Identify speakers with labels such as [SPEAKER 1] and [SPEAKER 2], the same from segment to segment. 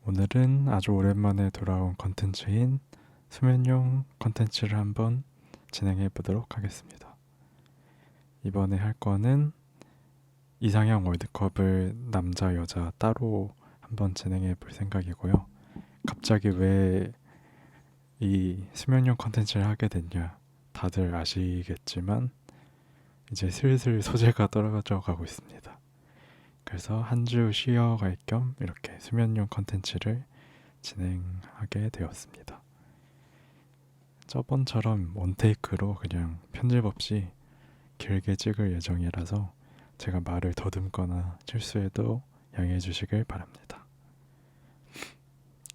[SPEAKER 1] 오늘은 아주 오랜만에 돌아온 컨텐츠인 수면용 컨텐츠를 한번 진행해 보도록 하겠습니다. 이번에 할 거는 이상형 월드컵을 남자 여자 따로 한번 진행해 볼 생각이고요. 갑자기 왜 이 수면용 컨텐츠를 하게 됐냐, 다들 아시겠지만 이제 슬슬 소재가 떨어져 가고 있습니다. 그래서 한 주 쉬어갈 겸 이렇게 수면용 컨텐츠를 진행하게 되었습니다. 저번처럼 원테이크로 그냥 편집 없이 길게 찍을 예정이라서 제가 말을 더듬거나 실수해도 양해해 주시길 바랍니다.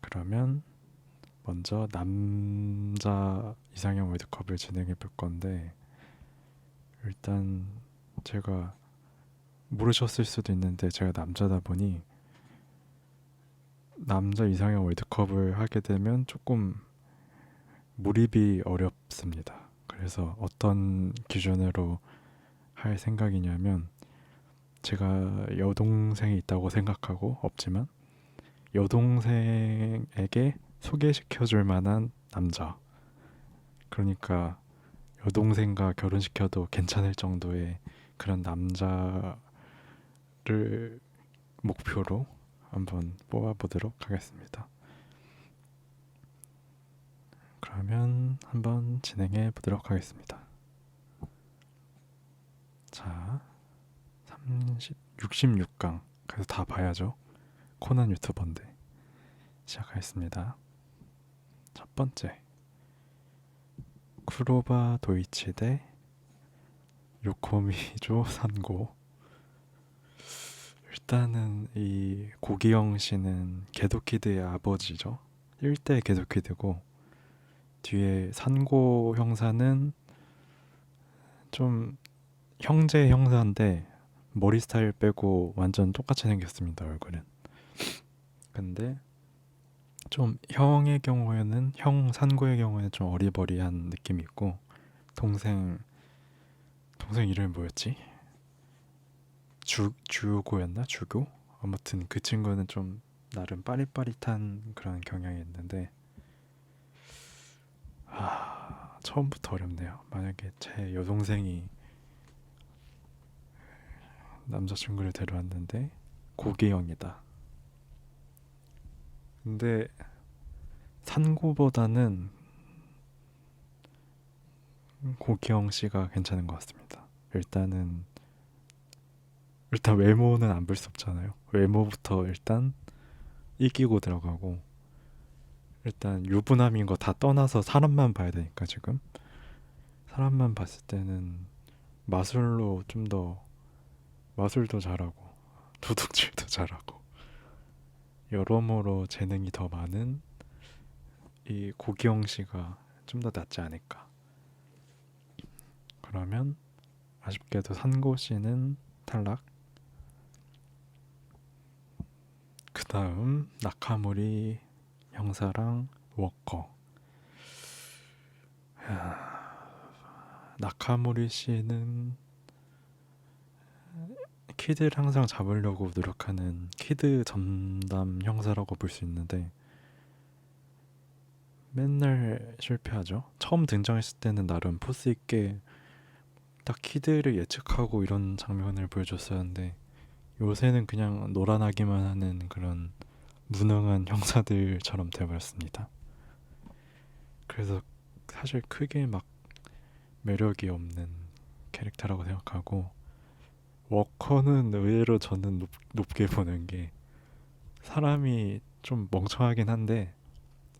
[SPEAKER 1] 그러면 먼저 남자 이상형 월드컵을 진행해 볼 건데, 일단 제가 모르셨을 수도 있는데 제가 남자다 보니 남자 이상형 월드컵을 하게 되면 조금 몰입이 어렵습니다. 그래서 어떤 기준으로 할 생각이냐면, 제가 여동생이 있다고 생각하고 없지만 여동생에게 소개시켜 줄 만한 남자, 그러니까 여동생과 결혼시켜도 괜찮을 정도의 그런 남자를 목표로 한번 뽑아보도록 하겠습니다. 그러면 한번 진행해 보도록 하겠습니다. 자, 66강. 그래서 다 봐야죠. 코난 유튜버인데. 시작하겠습니다. 첫 번째, 쿠로바 도이치 대 요코미조 산고. 일단은 이 고기영 씨는 게도키드의 아버지죠. 1대 게도키드고, 뒤에 산고 형사는 좀 형제 형사인데 머리 스타일 빼고 완전 똑같이 생겼습니다, 얼굴은. 근데 좀 형 산고의 경우에는 좀 어리버리한 느낌이 있고, 동생 이름이 뭐였지? 주고였나? 주교? 아무튼 그 친구는 좀 나름 빠릿빠릿한 그런 경향이 있는데, 처음부터 어렵네요. 만약에 제 여동생이 남자친구를 데려왔는데 고기형이다. 근데 산고보다는 고기영 씨가 괜찮은 것 같습니다. 일단 외모는 안 볼 수 없잖아요. 외모부터 일단 이기고 들어가고, 일단 유부남인 거 다 떠나서 사람만 봐야 되니까, 지금 사람만 봤을 때는 마술로 좀 더, 마술도 잘하고 도둑질도 잘하고 여러모로 재능이 더 많은 이 고기영 씨가 좀 더 낫지 않을까. 그러면 아쉽게도 산고 씨는 탈락. 그 다음 나카모리 형사랑 워커. 나카모리 씨는 키드를 항상 잡으려고 노력하는 키드 전담 형사라고 볼 수 있는데 맨날 실패하죠. 처음 등장했을 때는 나름 포스 있게 딱 키드를 예측하고 이런 장면을 보여줬었는데, 요새는 그냥 놀아나기만 하는 그런 무능한 형사들처럼 되어버렸습니다. 그래서 사실 크게 막 매력이 없는 캐릭터라고 생각하고, 워커는 의외로 저는 높게 보는 게, 사람이 좀 멍청하긴 한데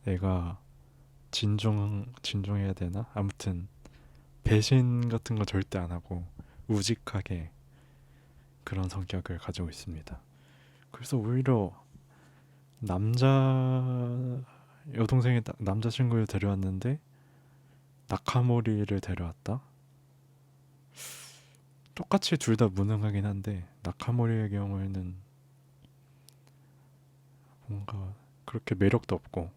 [SPEAKER 1] 애가 진중해야 되나? 아무튼 배신 같은 거 절대 안 하고 우직하게 그런 성격을 가지고 있습니다. 그래서 오히려 남자 여동생이 남자친구를 데려왔는데 나카모리를 데려왔다? 똑같이 둘 다 무능하긴 한데 나카모리의 경우에는 뭔가 그렇게 매력도 없고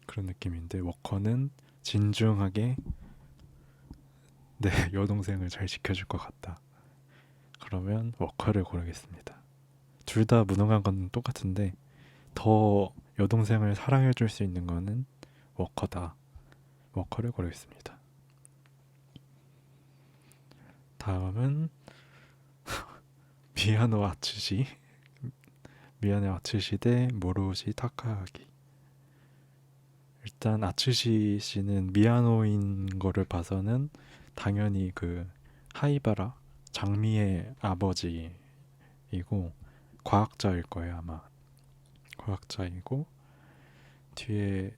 [SPEAKER 1] 그런 느낌인데, 워커는 진중하게 내 여동생을 잘 지켜줄 것 같다. 그러면 워커를 고르겠습니다. 둘 다 무능한 건 똑같은데 더 여동생을 사랑해줄 수 있는 거는 워커다. 워커를 고르겠습니다. 다음은 미야노 아츠시. 미야노 아츠시 대 모로시 타카하기. 일단 아츠시 씨는 미야노인 거를 봐서는 당연히 그 하이바라 장미의 아버지이고 과학자일 거예요 아마. 과학자이고 뒤에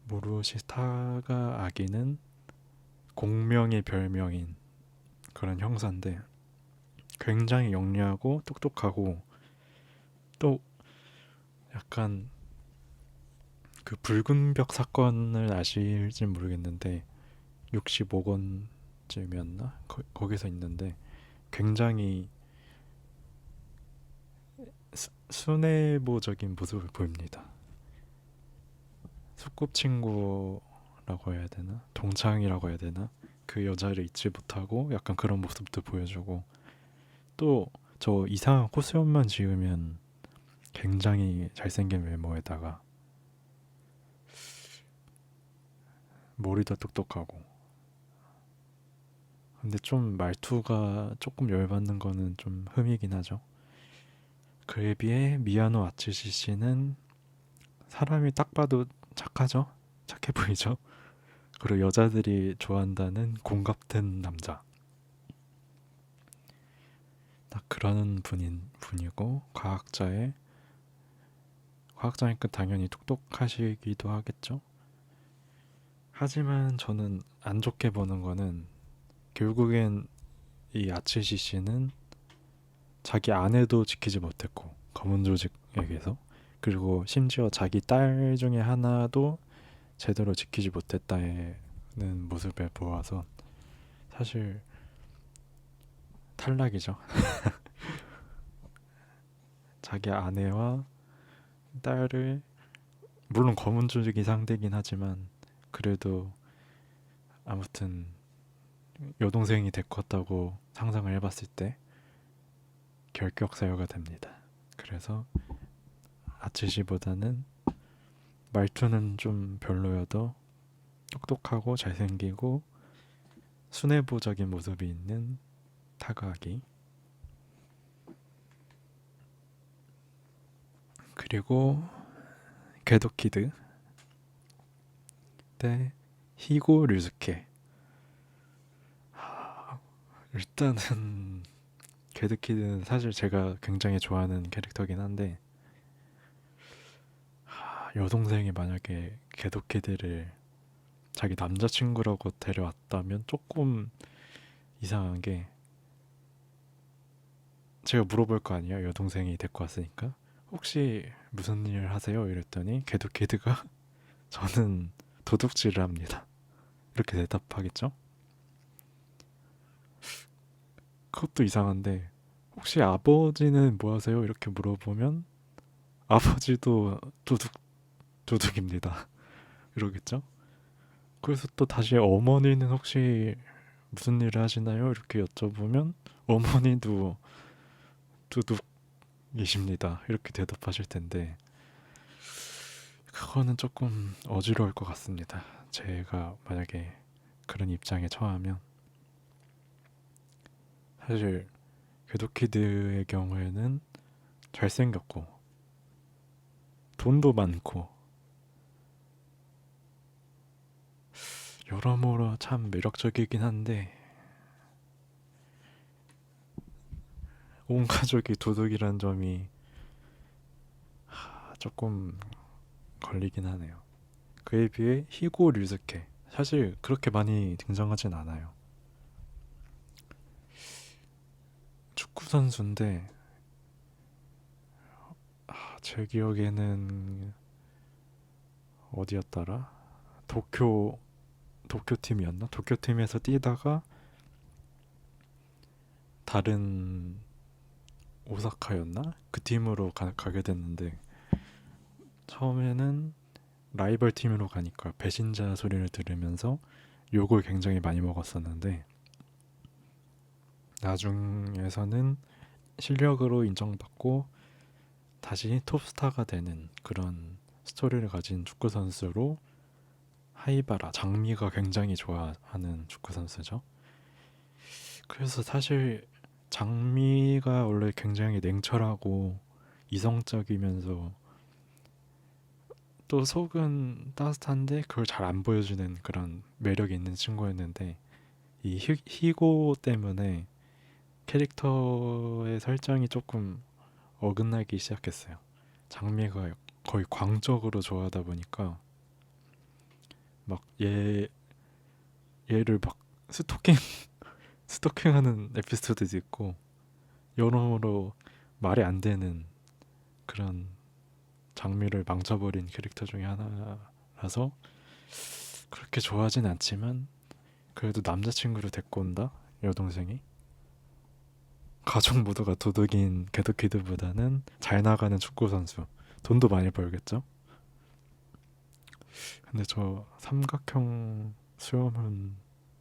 [SPEAKER 1] 모로시 타카하기는 공명의 별명인 그런 형사인데 굉장히 영리하고 똑똑하고 또 약간 그 붉은 벽 사건을 아실지 모르겠는데 65억 원쯤이었나? 거기서 있는데 굉장히 순애보적인 모습을 보입니다. 소꿉친구라고 해야 되나? 동창이라고 해야 되나? 그 여자를 잊지 못하고 약간 그런 모습도 보여주고 또 저 이상한 코스염만 지으면 굉장히 잘생긴 외모에다가 머리도 똑똑하고 근데 좀 말투가 조금 열받는 거는 좀 흠이긴 하죠. 그에 비해 미야노 아츠시 씨는 사람이 딱 봐도 착하죠? 착해 보이죠? 그리고 여자들이 좋아한다는 공 같은 남자. 딱 그런 분이고 과학자니까 당연히 똑똑하시기도 하겠죠. 하지만 저는 안 좋게 보는 거는 결국엔 이 아츠시 씨는 자기 아내도 지키지 못했고 검은 조직에게서 그리고 심지어 자기 딸 중에 하나도 제대로 지키지 못했다는 모습을 보아서 사실 탈락이죠. 자기 아내와 딸을 물론 검은 조직이 상대긴 하지만 그래도 아무튼 여동생이 데컸다고 상상을 해봤을 때 결격사유가 됩니다. 그래서 아츠시보다는 말투는 좀 별로여도 똑똑하고 잘생기고 순애보적인 모습이 있는 타가기. 그리고 궤도키드 대 히고 류스케. 일단은 궤도키드는 사실 제가 굉장히 좋아하는 캐릭터긴 한데 여동생이 만약에 궤도키드를 자기 남자친구라고 데려왔다면 조금 이상한 게 제가 물어볼 거 아니에요. 여동생이 데리고 왔으니까 혹시 무슨 일 하세요? 이랬더니 궤도키드가 저는 도둑질을 합니다. 이렇게 대답하겠죠? 그것도 이상한데 혹시 아버지는 뭐 하세요? 이렇게 물어보면 아버지도 도둑입니다. 이러겠죠? 그래서 또 다시 어머니는 혹시 무슨 일을 하시나요? 이렇게 여쭤보면 어머니도 도둑이십니다. 이렇게 대답하실 텐데 그거는 조금 어지러울 것 같습니다. 제가 만약에 그런 입장에 처하면 사실 궤도키드의 경우에는 잘생겼고 돈도 많고 여러모로 참 매력적이긴 한데 온 가족이 도둑이란 점이 조금 걸리긴 하네요. 그에 비해 히고 류스케 사실 그렇게 많이 등장하진 않아요. 축구 선수인데 제 기억에는 어디였더라? 도쿄 팀이었나? 도쿄 팀에서 뛰다가 다른 오사카였나? 그 팀으로 가게 됐는데 처음에는 라이벌 팀으로 가니까 배신자 소리를 들으면서 욕을 굉장히 많이 먹었었는데 나중에서는 실력으로 인정받고 다시 톱스타가 되는 그런 스토리를 가진 축구 선수로 하이바라 장미가 굉장히 좋아하는 축구 선수죠. 그래서 사실 장미가 원래 굉장히 냉철하고 이성적이면서 또 속은 따뜻한데 그걸 잘 안 보여주는 그런 매력이 있는 친구였는데 이 희고 때문에 캐릭터의 설정이 조금 어긋나기 시작했어요. 장미가 거의 광적으로 좋아하다 보니까 막 얘를 막 스토킹 스토킹하는 에피소드도 있고 여러모로 말이 안 되는 그런 장미를 망쳐버린 캐릭터 중에 하나라서 그렇게 좋아하진 않지만 그래도 남자친구를 데리고 온다? 여동생이? 가족 모두가 도둑인 개도키드보다는 잘 나가는 축구 선수. 돈도 많이 벌겠죠? 근데 저 삼각형 수염은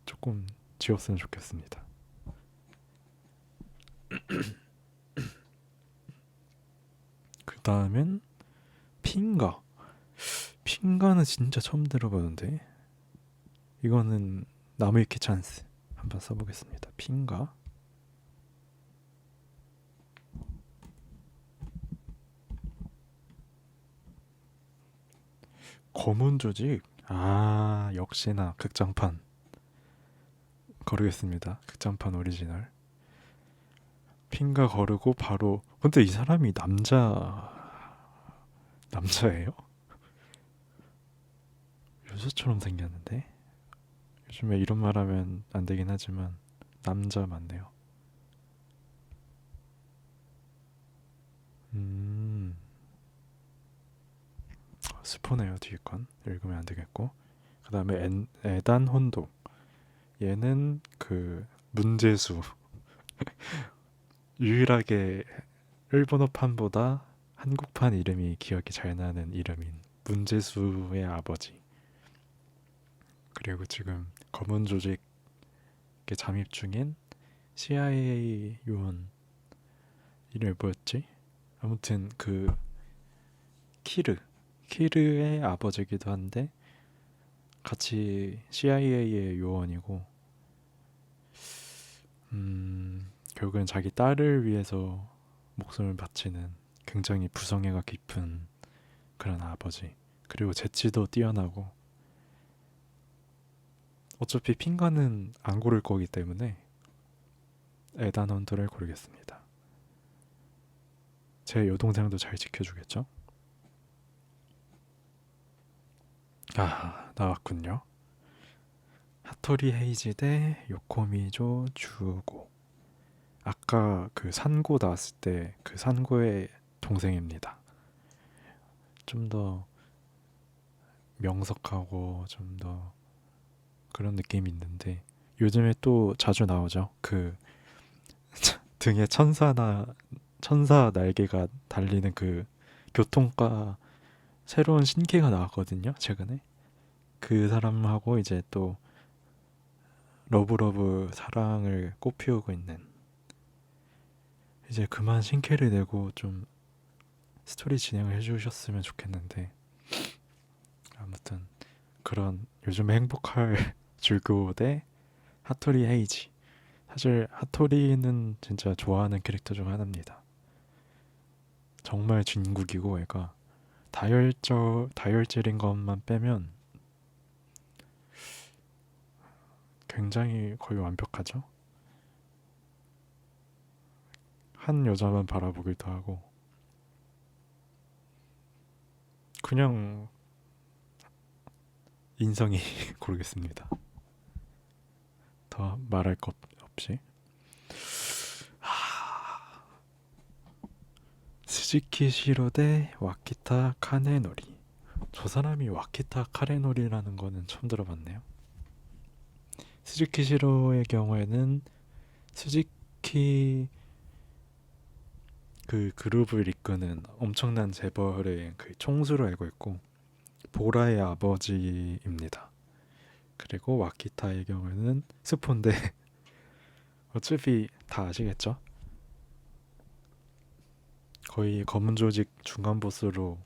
[SPEAKER 1] 조금 지웠으면 좋겠습니다. 그 다음엔 핑가. 핑가는 진짜 처음 들어보는데 이거는 나무위키 찬스 한번 써보겠습니다. 핑가. 검은 조직. 아, 역시나 극장판 거르겠습니다. 극장판 오리지널. 핑가 거르고 바로. 근데 이 사람이 남자예요? 여자처럼 생겼는데? 요즘에 이런 말하면 안 되긴 하지만 남자 맞네요. 음, 스포네요. 뒤에 건 읽으면 안 되겠고. 그 다음에 에단 혼도. 얘는 그 문제수. 유일하게 일본어판보다 한국판 이름이 기억이 잘 나는 이름인 문제수의 아버지. 그리고 지금 검은 조직에 잠입 중인 CIA 요원 이름이 뭐였지? 아무튼 그 키르의 아버지기도 한데 같이 CIA의 요원이고 결국엔 자기 딸을 위해서 목숨을 바치는 굉장히 부성애가 깊은 그런 아버지. 그리고 재치도 뛰어나고 어차피 핑가는 안 고를 거기 때문에 에단 헌터를 고르겠습니다. 제 여동생도 잘 지켜주겠죠? 아, 나왔군요. 하토리 헤이지 대 요코미조 주고. 아까 그 산고 나왔을 때 그 산고의 동생입니다. 좀 더 명석하고 좀 더 그런 느낌이 있는데 요즘에 또 자주 나오죠. 그 등에 천사 날개가 달리는 그 교통과 새로운 신캐가 나왔거든요. 최근에 그 사람하고 이제 또 러브러브 사랑을 꽃피우고 있는 이제 그만 신캐를 내고 좀 스토리 진행을 해주셨으면 좋겠는데 아무튼 그런 요즘 행복할 줄교 대 하토리 헤이지. 사실 하토리는 진짜 좋아하는 캐릭터 중 하나입니다. 정말 진국이고 애가 다혈질인 것만 빼면 굉장히 거의 완벽하죠. 한 여자만 바라보기도 하고 그냥 인성이 고르겠습니다. 더 말할 것 없이. 스즈키 시로 대 와키타 카네노리. 저 사람이 와키타 카네노리라는 거는 처음 들어봤네요. 스즈키 시로의 경우에는 스즈키 그 그룹을 이끄는 엄청난 재벌의 그 총수로 알고 있고 보라의 아버지입니다. 그리고 와키타의 경우에는 스폰데 어차피 다 아시겠죠? 거의 검은 조직 중간 보스로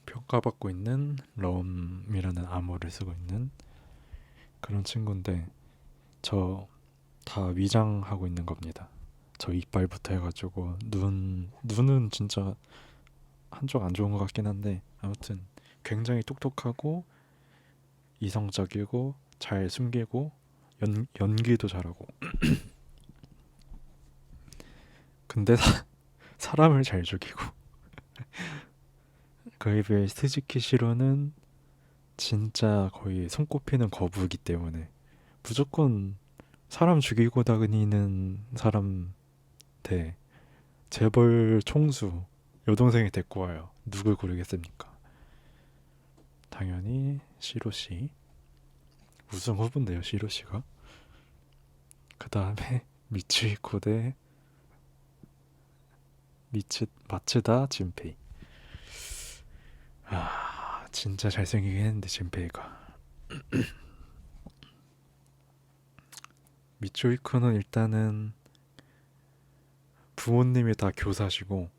[SPEAKER 1] 평가받고 있는 럼이라는 암호를 쓰고 있는 그런 친구인데 저 다 위장하고 있는 겁니다. 저 이빨부터 해가지고 눈은 진짜 한쪽 안 좋은 것 같긴 한데 아무튼 굉장히 똑똑하고 이성적이고 잘 숨기고 연기도 잘하고 근데 사람을 잘 죽이고 그에 비해 스즈키 시로는 진짜 거의 손꼽히는 거부이기 때문에 무조건 사람 죽이고 다니는 사람 대 재벌 총수 여동생이 데리고 와요. 누굴 고르겠습니까? 당연히 시로씨. 우승 후보인데요, 시로씨가. 그 다음에 미츠히코 대 마츠다 진페이. 아, 진짜 잘생기긴 했는데 진페이가. 미츠히코는 일단은 부모님이 다 교사시고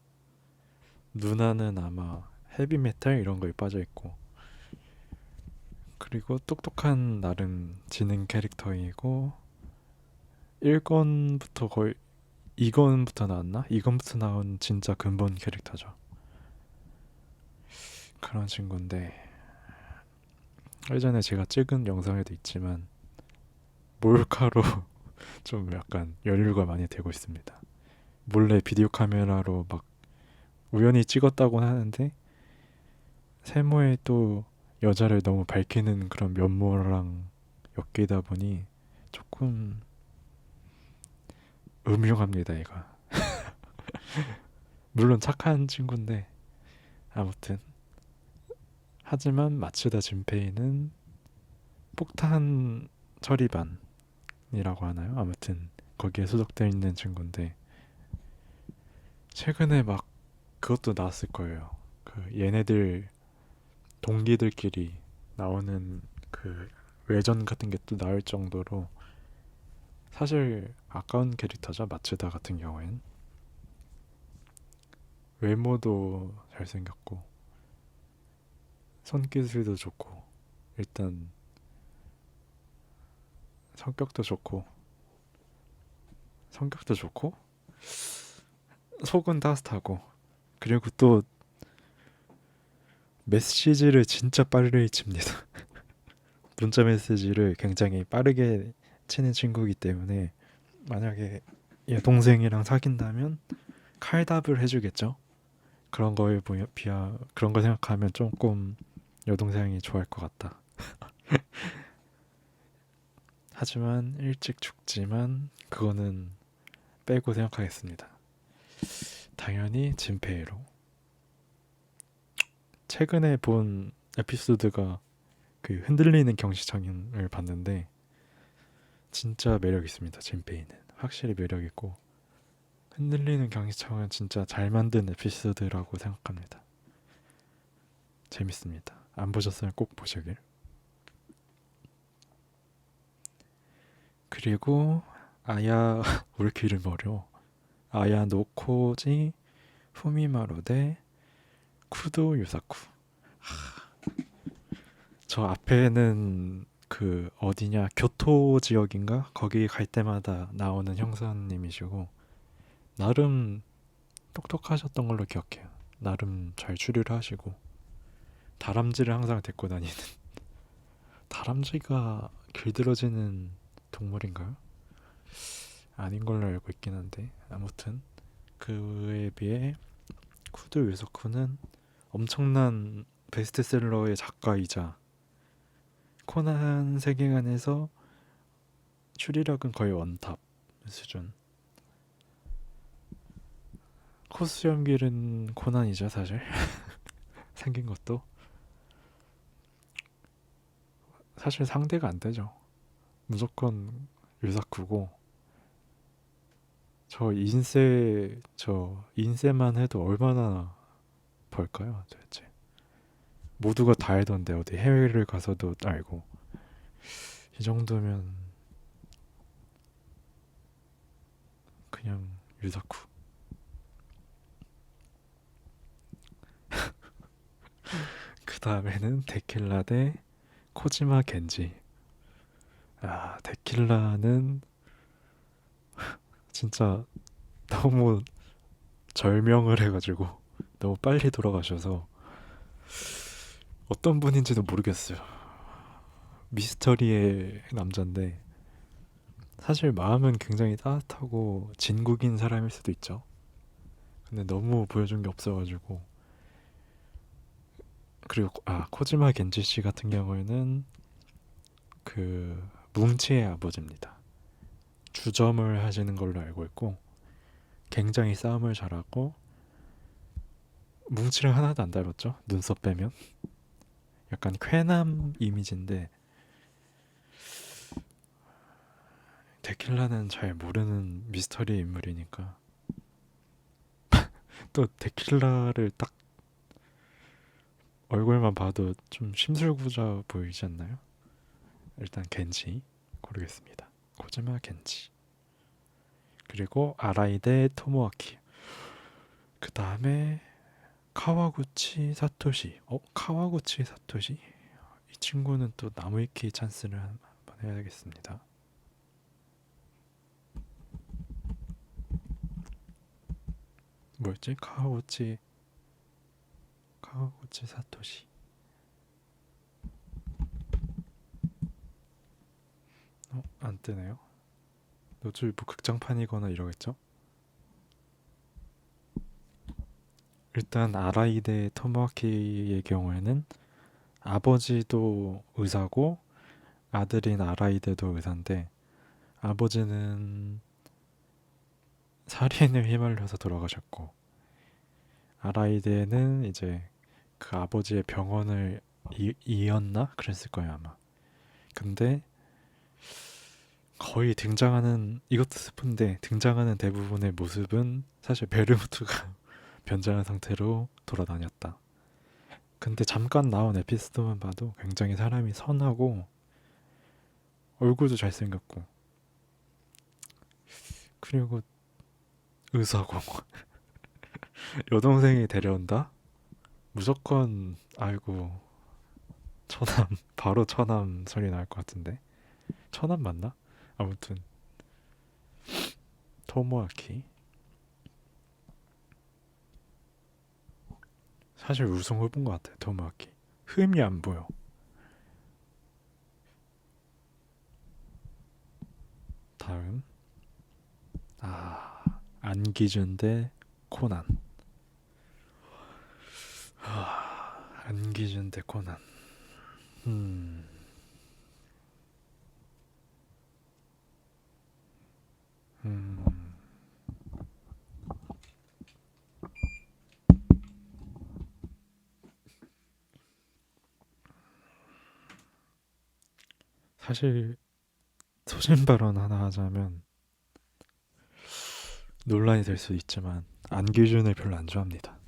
[SPEAKER 1] 누나는 아마 헤비메탈 이런 거에 빠져 있고 그리고 똑똑한 나름 지능 캐릭터이고 1권부터 거의 2권부터 나왔나? 2권부터 나온 진짜 근본 캐릭터죠. 그런 친구인데 예전에 제가 찍은 영상에도 있지만 몰카로 좀 약간 연류가 많이 되고 있습니다. 몰래 비디오 카메라로 막 우연히 찍었다고는 하는데 세모에 또 여자를 너무 밝히는 그런 면모랑 엮이다 보니 조금 음흉합니다, 얘가. 물론 착한 친구인데 아무튼 하지만 마츠다 진페이는 폭탄 처리반이라고 하나요? 아무튼 거기에 소속되어 있는 친구인데 최근에 막 그것도 나왔을 거예요. 그 얘네들 동기들끼리 나오는 그 외전 같은 게 또 나올 정도로 사실 아까운 캐릭터죠. 마츠다 같은 경우엔 외모도 잘생겼고 손기술도 좋고 일단 성격도 좋고 성격도 좋고 속은 따뜻하고 그리고 또 메시지를 진짜 빠르게 칩니다. 문자 메시지를 굉장히 빠르게 치는 친구이기 때문에 만약에 여동생이랑 사귄다면 칼답을 해주겠죠. 그런 거에 비하 그런 거 생각하면 조금 여동생이 좋아할 것 같다. 하지만 일찍 죽지만 그거는 빼고 생각하겠습니다. 당연히 진페이로. 최근에 본 에피소드가 그 흔들리는 경시창을 봤는데 진짜 매력 있습니다. 진페이는 확실히 매력 있고 흔들리는 경시창은 진짜 잘 만든 에피소드라고 생각합니다. 재밌습니다. 안 보셨으면 꼭 보시길. 그리고 아야 왜 이렇게 이름 어려워. 아야 노코지 후미마루 대 쿠도 유사쿠. 저 앞에는 그 어디냐 교토 지역인가 거기 갈 때마다 나오는 형사님이시고 나름 똑똑하셨던 걸로 기억해요. 나름 잘 추리를 하시고 다람쥐를 항상 데리고 다니는 다람쥐가 길들어지는 동물인가요? 아닌 걸로 알고 있긴 한데 아무튼 그에 비해 쿠도 유사쿠는 엄청난 베스트셀러의 작가이자 코난 세계관에서 추리력은 거의 원탑 수준. 코스 연길은 코난이죠 사실. 생긴 것도 사실 상대가 안 되죠. 무조건 유사쿠고 저 인세만 해도 얼마나 벌까요 도대체. 모두가 다 해던데 어디 해외를 가서도 알고 이 정도면 그냥 유사쿠. 그 다음에는 데킬라 대 코지마 겐지. 데킬라는 진짜 너무 절명을 해가지고 너무 빨리 돌아가셔서 어떤 분인지도 모르겠어요. 미스터리의 남잔데 사실 마음은 굉장히 따뜻하고 진국인 사람일 수도 있죠. 근데 너무 보여준 게 없어가지고. 그리고 코지마 겐지 씨 같은 경우에는 그 뭉치의 아버지입니다. 주점을 하시는 걸로 알고 있고 굉장히 싸움을 잘하고 뭉치랑 하나도 안 닮았죠? 눈썹 빼면 약간 쾌남 이미지인데 데킬라는 잘 모르는 미스터리 인물이니까 또 데킬라를 딱 얼굴만 봐도 좀 심술구자 보이지 않나요? 일단 겐지 고르겠습니다. 코지마 겐지. 그리고 아라이 대 토모아키. 그 다음에 카와구치 사토시. 카와구치 사토시? 이 친구는 또 나무위키 찬스를 한번 해야겠습니다. 뭐였지? 카와구치 사토시. 안 뜨네요. 노출부 극장판이거나 이러겠죠? 일단 아라이데 토모아키의 경우에는 아버지도 의사고 아들인 아라이데도 의사인데 아버지는 살인을 휘말려서 돌아가셨고 아라이데는 이제 그 아버지의 병원을 이었나? 그랬을 거예요 아마. 근데 거의 등장하는 이것도 스폰데 등장하는 대부분의 모습은 사실 베르무트가 변장한 상태로 돌아다녔다. 근데 잠깐 나온 에피소드만 봐도 굉장히 사람이 선하고 얼굴도 잘생겼고 그리고 의사고 여동생이 데려온다? 무조건 알고 처남 바로 처남 소리 나올 것 같은데 처남 맞나? 아무튼 토모아키 사실 우승 후보인 것 같아. 토모아키 흠이 안 보여. 다음 안기준 대 코난. 안기준 대 코난. 음, 음, 사실 소신 발언 하나 하자면 논란이 될 수 있지만 안기준을 별로 안 좋아합니다.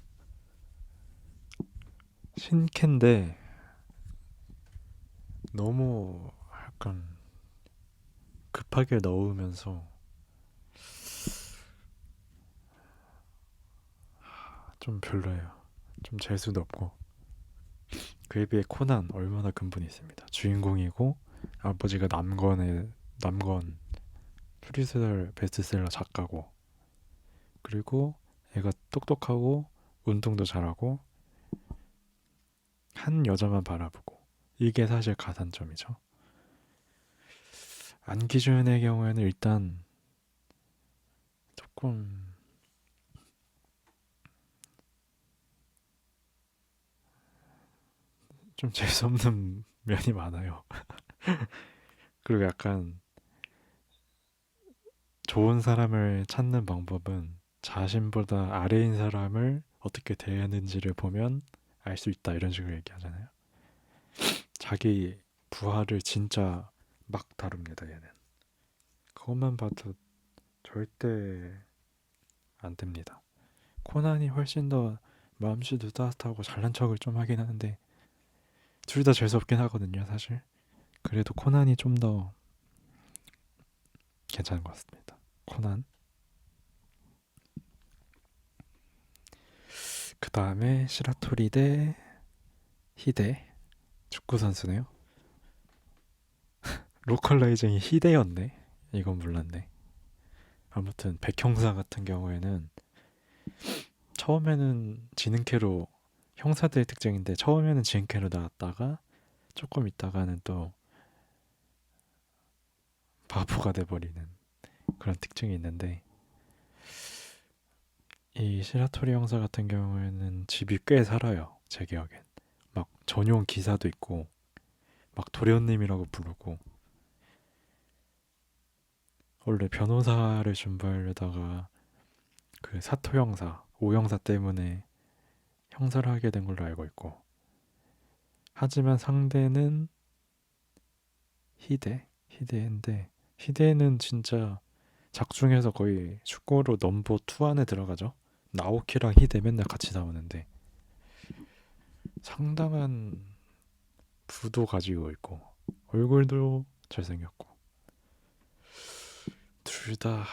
[SPEAKER 1] 신캔데 너무 약간 급하게 넣으면서 좀 별로예요. 좀 재수도 없고 그에 비해 코난 얼마나 근본이 있습니다. 주인공이고 아버지가 남건 프리스달 베스트셀러 작가고 그리고 애가 똑똑하고 운동도 잘하고 한 여자만 바라보고 이게 사실 가산점이죠. 안기준의 경우에는 일단 조금 좀 재수없는 면이 많아요. 그리고 약간 좋은 사람을 찾는 방법은 자신보다 아래인 사람을 어떻게 대하는지를 보면 알 수 있다 이런 식으로 얘기하잖아요. 자기 부하를 진짜 막 다룹니다 얘는. 그것만 봐도 절대 안 됩니다. 코난이 훨씬 더 마음씨도 따뜻하고 잘난 척을 좀 하긴 하는데 둘 다 재수없긴 하거든요 사실. 그래도 코난이 좀 더 괜찮은 것 같습니다. 코난. 그 다음에 시라토리 대 히데 축구 선수네요. 로컬라이징이 히데였네. 이건 몰랐네. 아무튼 백형사 같은 경우에는 처음에는 지능캐로 형사들의 특징인데 처음에는 지능캐로 나왔다가 조금 있다가는 또 바보가 돼버리는 그런 특징이 있는데 이 시라토리 형사 같은 경우에는 집이 꽤 살아요. 제 기억엔. 막 전용 기사도 있고 막 도련님이라고 부르고 원래 변호사를 준비하려다가 그 사토 형사, 오 형사 때문에 형사를 하게 된 걸로 알고 있고 하지만 상대는 히데인데 히데는 진짜 작중에서 거의 축구로 넘버 2 안에 들어가죠. 나오키랑 히데 맨날 같이 나오는데 상당한 부도 가지고 있고 얼굴도 잘생겼고 둘 다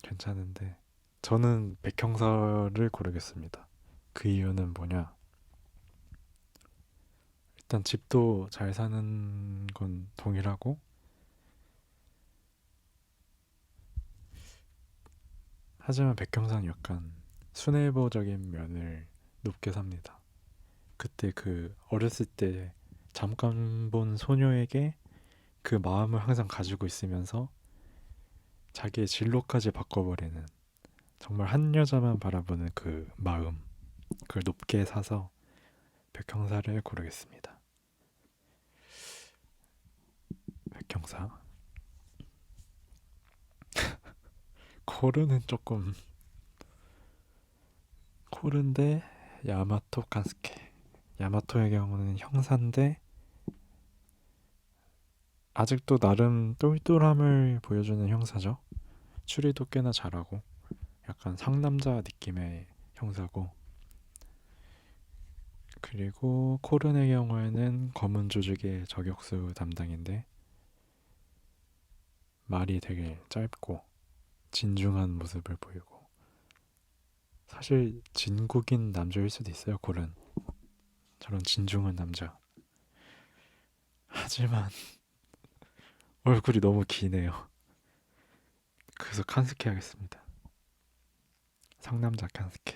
[SPEAKER 1] 괜찮은데 저는 백형사를 고르겠습니다. 그 이유는 뭐냐? 일단 집도 잘 사는 건 동일하고 하지만 백형사는 약간 순애보적인 면을 높게 삽니다. 그때 그 어렸을 때 잠깐 본 소녀에게 그 마음을 항상 가지고 있으면서 자기의 진로까지 바꿔버리는 정말 한 여자만 바라보는 그 마음 그걸 높게 사서 백형사를 고르겠습니다. 백형사 코르는 조금 코르인데 야마토 칸스케 야마토의 경우는 형사인데 아직도 나름 똘똘함을 보여주는 형사죠. 추리도 꽤나 잘하고 약간 상남자 느낌의 형사고 그리고 코른의 경우에는 검은 조직의 저격수 담당인데 말이 되게 짧고 진중한 모습을 보이고 사실 진국인 남자일 수도 있어요. 코른 저런 진중한 남자 하지만 얼굴이 너무 기네요. 그래서 칸스케 하겠습니다. 상남자 칸스케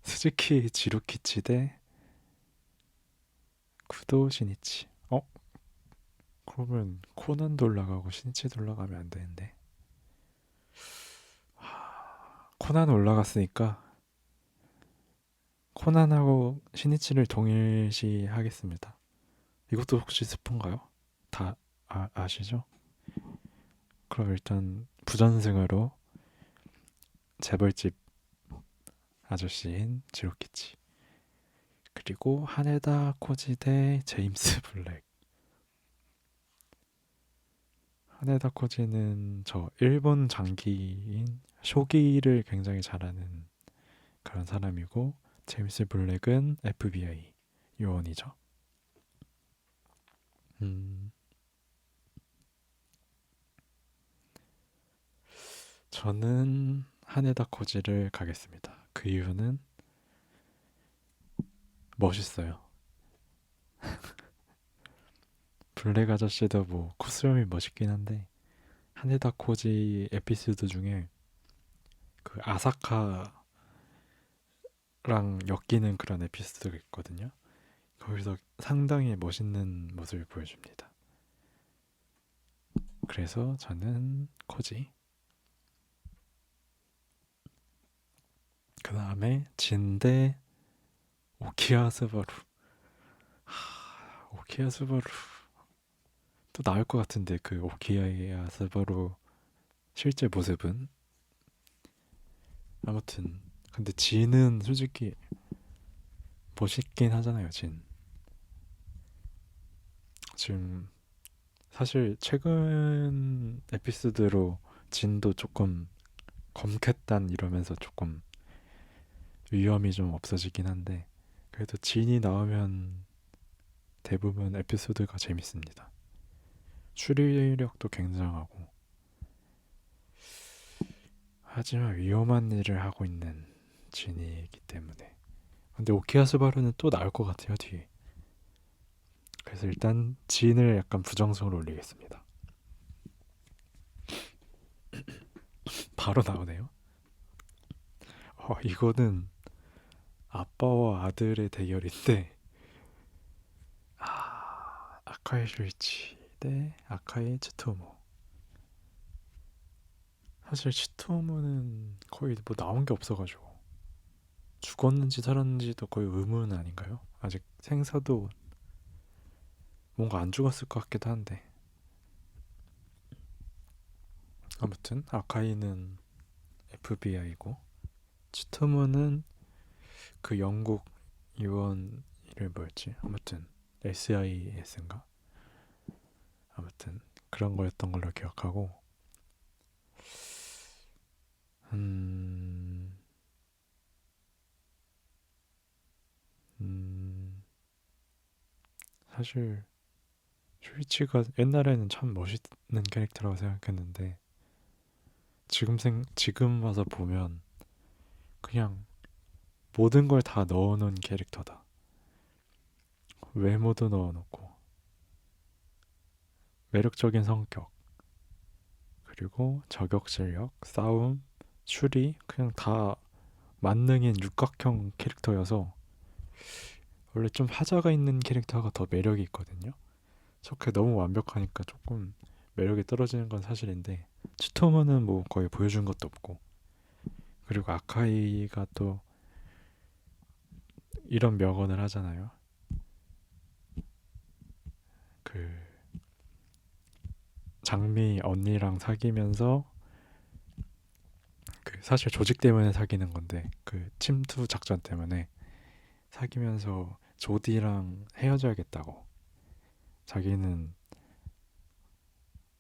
[SPEAKER 1] 스즈키 지루키치 대 쿠도 시니치 그러면 코난도 올라가고 시니치도 올라가면 안 되는데 코난 올라갔으니까 코난하고 시니치를 동일시 하겠습니다. 이것도 혹시 스폰가요? 다 아시죠? 그럼 일단 부전승으로 재벌집 아저씨인 지로키치 그리고 하네다 코지 대 제임스 블랙 하네다 코지는 저 일본 장기인 쇼기를 굉장히 잘하는 그런 사람이고 제임스 블랙은 FBI 요원이죠. 음, 저는 하네다 코지를 가겠습니다. 그 이유는 멋있어요. 블랙 아저씨도 뭐 코스염이 멋있긴 한데 하네다 코지 에피소드 중에 그 아사카랑 엮이는 그런 에피소드가 있거든요. 거기서 상당히 멋있는 모습을 보여줍니다. 그래서 저는 코지. 그 다음에 진대 오키야 스바루. 오키야 스바루 또 나올 것 같은데 그 오키야 스바루 실제 모습은 아무튼 근데 진은 솔직히 멋있긴 하잖아요. 진 지금 사실 최근 에피소드로 진도 조금 검겠단 이러면서 조금 위험이 좀 없어지긴 한데 그래도 진이 나오면 대부분 에피소드가 재밌습니다. 추리력도 굉장하고 하지만 위험한 일을 하고 있는 진이기 때문에. 근데 오키아 스바루는 또 나올 것 같아요 뒤에. 그래서 일단 진을 약간 부정성으로 올리겠습니다. 바로 나오네요. 이거는 아빠와 아들의 대결인데 아카이 슈이치 대 아카이 츠토무. 사실 츠토무는 거의 뭐 나온 게 없어가지고 죽었는지 살았는지도 거의 의문 아닌가요? 아직 생사도 뭔가 안 죽었을 것 같기도 한데. 아무튼 아카이는 FBI고 츠토무는 그 영국 요원 이름 뭐였지? 아무튼 SIS인가? 아무튼 그런 거였던 걸로 기억하고. 음, 음, 사실 쇼이치가 옛날에는 참 멋있는 캐릭터라고 생각했는데 지금 와서 보면 그냥 모든 걸 다 넣어놓은 캐릭터다. 외모도 넣어놓고 매력적인 성격, 그리고 저격 실력, 싸움, 추리, 그냥 다 만능인 육각형 캐릭터여서 원래 좀 하자가 있는 캐릭터가 더 매력이 있거든요. 저게 너무 완벽하니까 조금 매력이 떨어지는 건 사실인데 치토모는 뭐 거의 보여준 것도 없고, 그리고 아카이가 또 이런 명언을 하잖아요. 그 장미 언니랑 사귀면서 그 사실 조직 때문에 사귀는 건데 그 침투 작전 때문에 사귀면서 조디랑 헤어져야겠다고. 자기는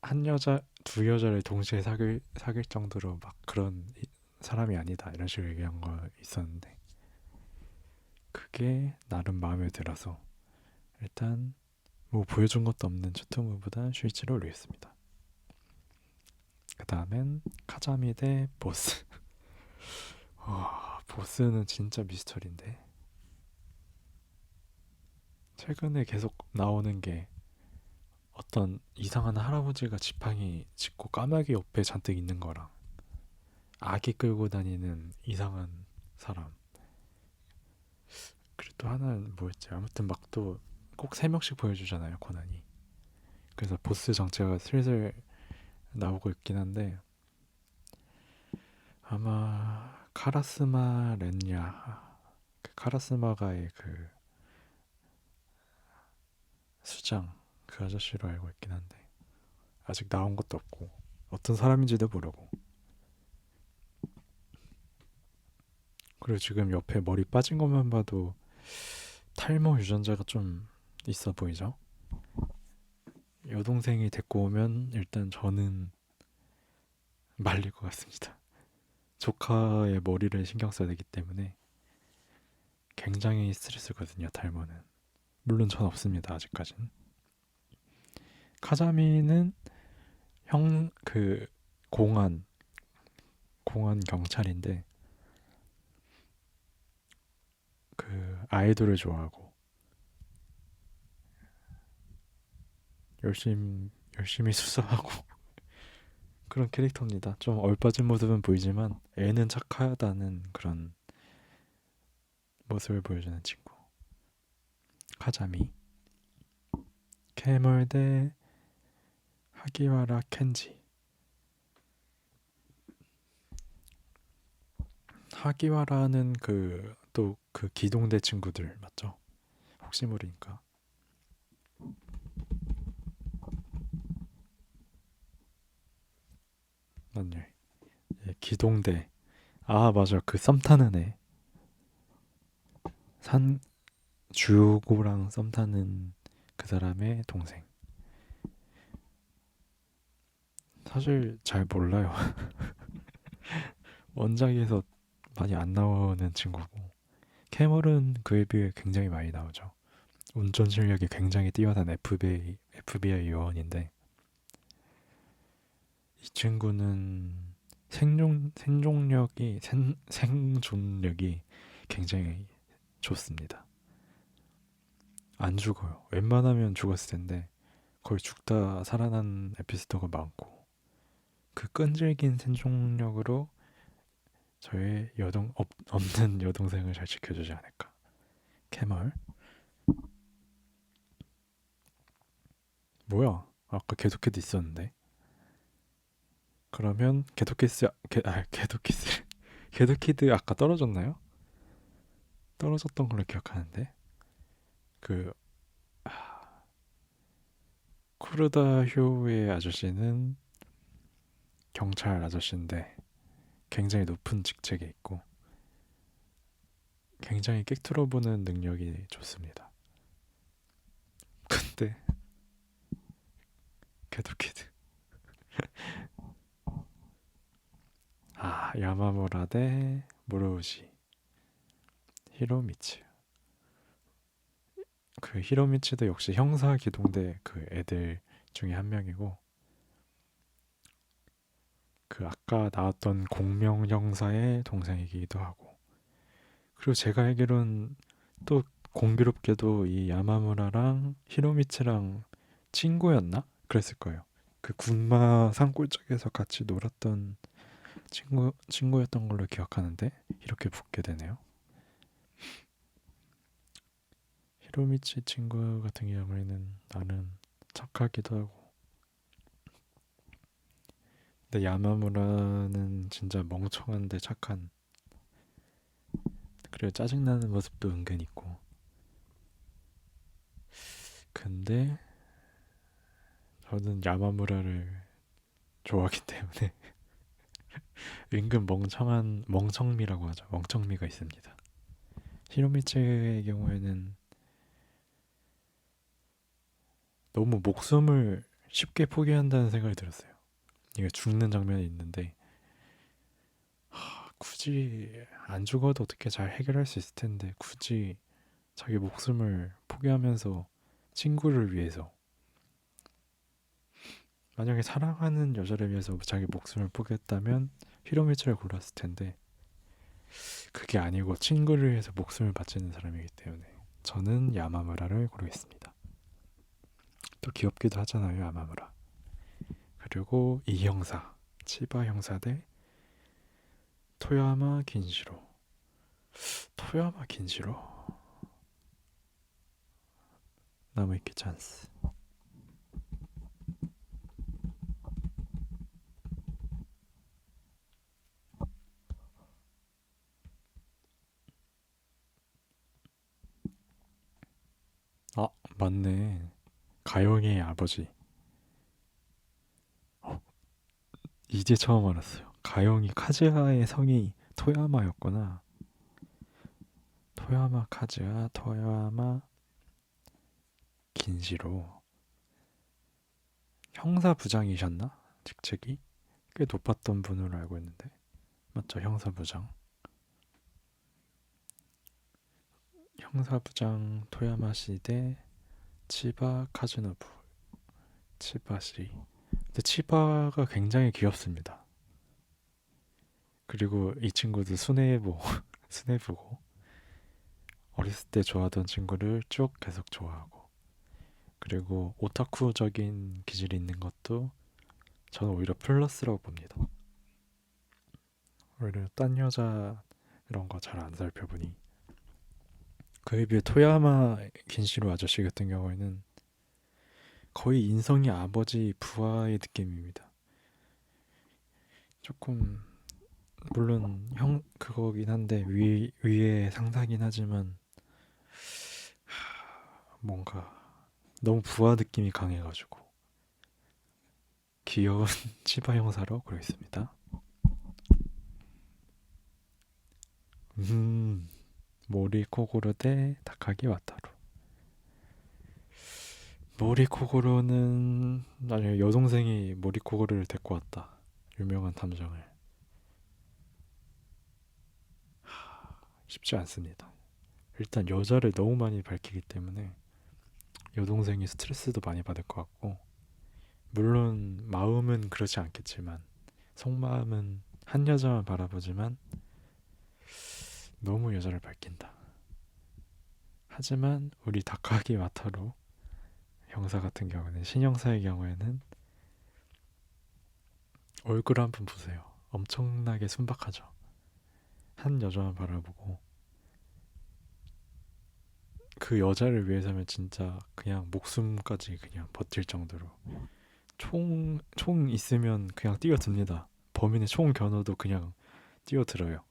[SPEAKER 1] 한 여자 두 여자를 동시에 사귈 정도로 막 그런 사람이 아니다 이런 식으로 얘기한 거 있었는데 그게 나름 마음에 들어서 일단 뭐 보여준 것도 없는 츠토무보다 슈이치를 올리겠습니다. 그 다음엔 카자미 대 보스. 보스는 진짜 미스터리인데 최근에 계속 나오는 게 어떤 이상한 할아버지가 지팡이 짚고 까마귀 옆에 잔뜩 있는 거랑 아기 끌고 다니는 이상한 사람, 그리고 또 하나는 뭐였지? 아무튼 막 또 꼭 세 명씩 보여주잖아요 코난이. 그래서 보스 정체가 슬슬 나오고 있긴 한데 아마 카라스마 렌야, 그 카라스마가의 그 수장 그 아저씨로 알고 있긴 한데 아직 나온 것도 없고 어떤 사람인지도 모르고. 그리고 지금 옆에 머리 빠진 것만 봐도 탈모 유전자가 좀 있어 보이죠? 여동생이 데리고 오면 일단 저는 말릴 것 같습니다. 조카의 머리를 신경 써야 되기 때문에 굉장히 스트레스거든요, 탈모는. 물론 전 없습니다, 아직까진. 카자미는 그 공안 경찰인데 그 아이돌을 좋아하고 열심히 수사하고 그런 캐릭터입니다. 좀 얼빠진 모습은 보이지만 애는 착하다는 그런 모습을 보여주는 친구. 카자미. 캐멀 대 하기와라 켄지. 하기와라는 그 또 그 기동대 친구들 맞죠? 혹시 모르니까. 맞네. 예, 기동대. 아 맞아, 그 썸 타는 애. 산 주고랑 썸 타는 그 사람의 동생. 사실 잘 몰라요. 원작에서 많이 안 나오는 친구고 캐멀은 그에 비해 굉장히 많이 나오죠. 운전 실력이 굉장히 뛰어난 FBI 요원인데 이 친구는 생존력이 굉장히 좋습니다. 안 죽어요. 웬만하면 죽었을 텐데 거의 죽다 살아난 에피소드가 많고 그 끈질긴 생존력으로 저의 없는 여동생을 잘 지켜주지 않을까. 캐멀. 뭐야? 아까 개도키드 있었는데. 그러면 개도키스 개도키드 아까 떨어졌나요? 떨어졌던 걸로 기억하는데 그 쿠르다 효의 아저씨는 경찰 아저씨인데 굉장히 높은 직책에 있고 굉장히 객투로 보는 능력이 좋습니다. 근데 개도키드 야마무라 대 모로우시 히로미츠. 그 히로미츠도 역시 형사 기동대 그 애들 중에 한 명이고 그 아까 나왔던 공명 형사의 동생이기도 하고 그리고 제가 알기론 또 공교롭게도 이 야마무라랑 히로미츠랑 친구였나? 그랬을 거예요. 그 군마 산골짜기에서 같이 놀았던 친구였던 걸로 기억하는데 이렇게 붙게 되네요. 히로미치 친구 같은 경우에는 나는 착하기도 하고 근데 야마무라는 진짜 멍청한데 착한 그리고 짜증나는 모습도 은근 있고 근데 저는 야마무라를 좋아하기 때문에 은근 멍청미라고 하죠. 멍청미가 있습니다. 히로미츠의 경우에는 너무 목숨을 쉽게 포기한다는 생각이 들었어요. 이게 죽는 장면이 있는데 굳이 안 죽어도 어떻게 잘 해결할 수 있을 텐데 굳이 자기 목숨을 포기하면서 친구를 위해서 만약에 사랑하는 여자를 위해서 자기 목숨을 포기했다면 히로미츠를 골랐을 텐데 그게 아니고 친구를 위해서 목숨을 바치는 사람이기 때문에 저는 야마무라를 고르겠습니다. 또 귀엽기도 하잖아요, 야마무라. 그리고 이 형사, 치바 형사 대 토야마 긴시로. 토야마 긴시로? 나무위키 찬스. 아, 맞네. 가영의 아버지. 이제 처음 알았어요. 가영이 카즈하의 성이 토야마였구나. 토야마 카즈하, 토야마 긴시로. 형사부장이셨나? 직책이? 꽤 높았던 분으로 알고 있는데. 맞죠? 형사부장. 형사부장 토야마시 대 치바 카즈노부. 치바시. 근데 치바가 굉장히 귀엽습니다. 그리고 이 친구도 순애보고 어렸을 때 좋아하던 친구를 쭉 계속 좋아하고 그리고 오타쿠적인 기질이 있는 것도 저는 오히려 플러스라고 봅니다. 오히려 딴 여자 이런 거 잘 안 살펴보니 그에 비해 토야마 긴시로 아저씨 같은 경우에는 거의 인성이 아버지 부하의 느낌입니다. 조금 물론 형 그거긴 한데 위에 상사긴 하지만 뭔가 너무 부하 느낌이 강해가지고 귀여운 치바 형사로 그러겠습니다. 모리코고로 대 다카기 와타루. 모리코고로는 나중에 여동생이 모리코고로를 데리고 왔다. 유명한 탐정을. 쉽지 않습니다. 일단 여자를 너무 많이 밝히기 때문에 여동생이 스트레스도 많이 받을 것 같고 물론 마음은 그렇지 않겠지만 속마음은 한 여자만 바라보지만 너무 여자를 밝힌다. 하지만 우리 다카기 와타루 형사 같은 경우는 신형사의 경우에는 얼굴 한 번 보세요. 엄청나게 순박하죠. 한 여자만 바라보고 그 여자를 위해서면 진짜 그냥 목숨까지 그냥 버틸 정도로 총 있으면 그냥 뛰어듭니다. 범인의 총 겨누도 그냥 뛰어들어요.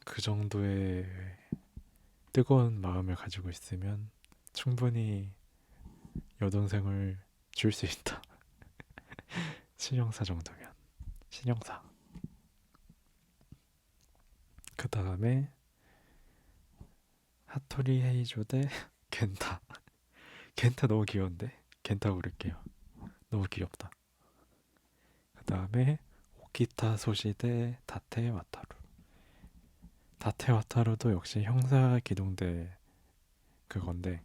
[SPEAKER 1] 그 정도의 뜨거운 마음을 가지고 있으면 충분히 여동생을 줄 수 있다. 신형사 정도면. 신형사. 그 다음에 하토리 헤이조 대 겐타. 겐타 너무 귀여운데? 겐타 고를게요. 너무 귀엽다. 그 다음에 오키타 소시 대 다테 와타루. 다테 와타루도 역시 형사 기동대 그건데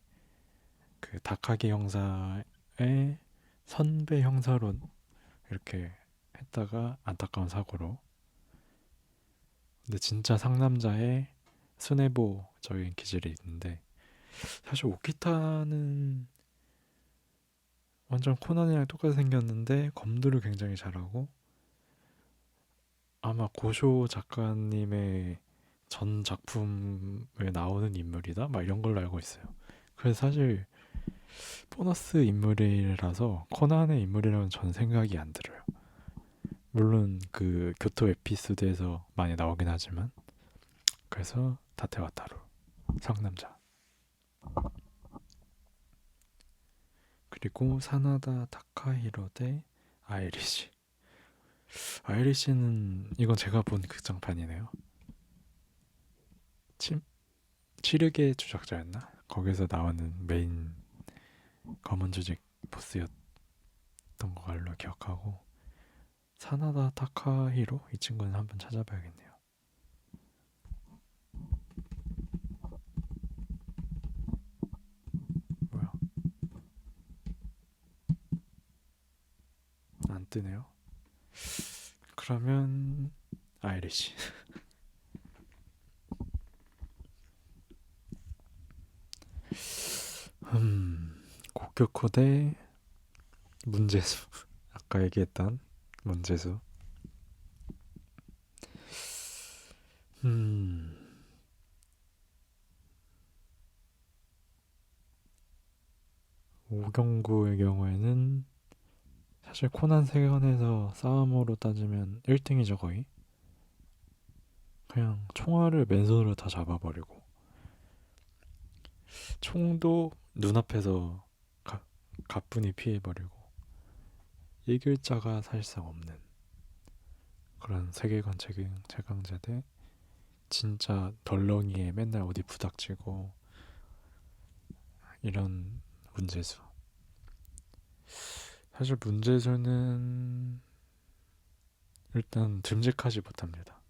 [SPEAKER 1] 그 다카기 형사의 선배 형사로 이렇게 했다가 안타까운 사고로. 근데 진짜 상남자의 순애보적인 기질이 있는데 사실 오키타는 완전 코난이랑 똑같이 생겼는데 검도를 굉장히 잘하고 아마 고쇼 작가님의 전 작품에 나오는 인물이다? 막 이런 걸로 알고 있어요. 그래서 사실 보너스 인물이라서 코난의 인물이라면 전 생각이 안 들어요. 물론 그 교토 에피소드에서 많이 나오긴 하지만 그래서 다테와타루 상남자. 그리고 사나다 타카히로 대 아이리시. 아이리시는 이건 제가 본 극장판이네요. 치르게 주작자였나? 거기서 나오는 메인 검은 조직 보스였던 걸로 기억하고 사나다 타카히로 이 친구는 한번 찾아봐야겠네요. 뭐야? 안 뜨네요. 그러면 아이리시. 고교코 대 문제수. 아까 얘기했던 문제수. 오경구의 경우에는 사실 코난 세계관에서 싸움으로 따지면 1등이죠 거의. 그냥 총알을 맨손으로 다 잡아버리고 총도 눈앞에서 가뿐히 피해버리고 이길 자가 사실상 없는 그런 세계관 최강자 대 진짜 덜렁이에 맨날 어디 부닥치고 이런 문제수. 사실 문제수는 일단 듬직하지 못합니다.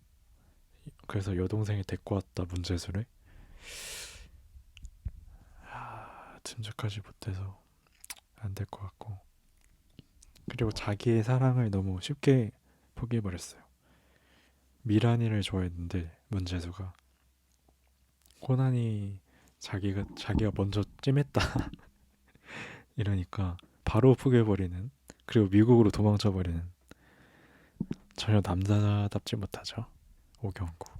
[SPEAKER 1] 그래서 여동생이 데리고 왔다 문제수를 듬직하지 못해서 안 될 것 같고 그리고 자기의 사랑을 너무 쉽게 포기해버렸어요. 미란이를 좋아했는데 문제수가 코난이 자기가 먼저 찜했다 이러니까 바로 포기해버리는 그리고 미국으로 도망쳐버리는 전혀 남자답지 못하죠. 오경구.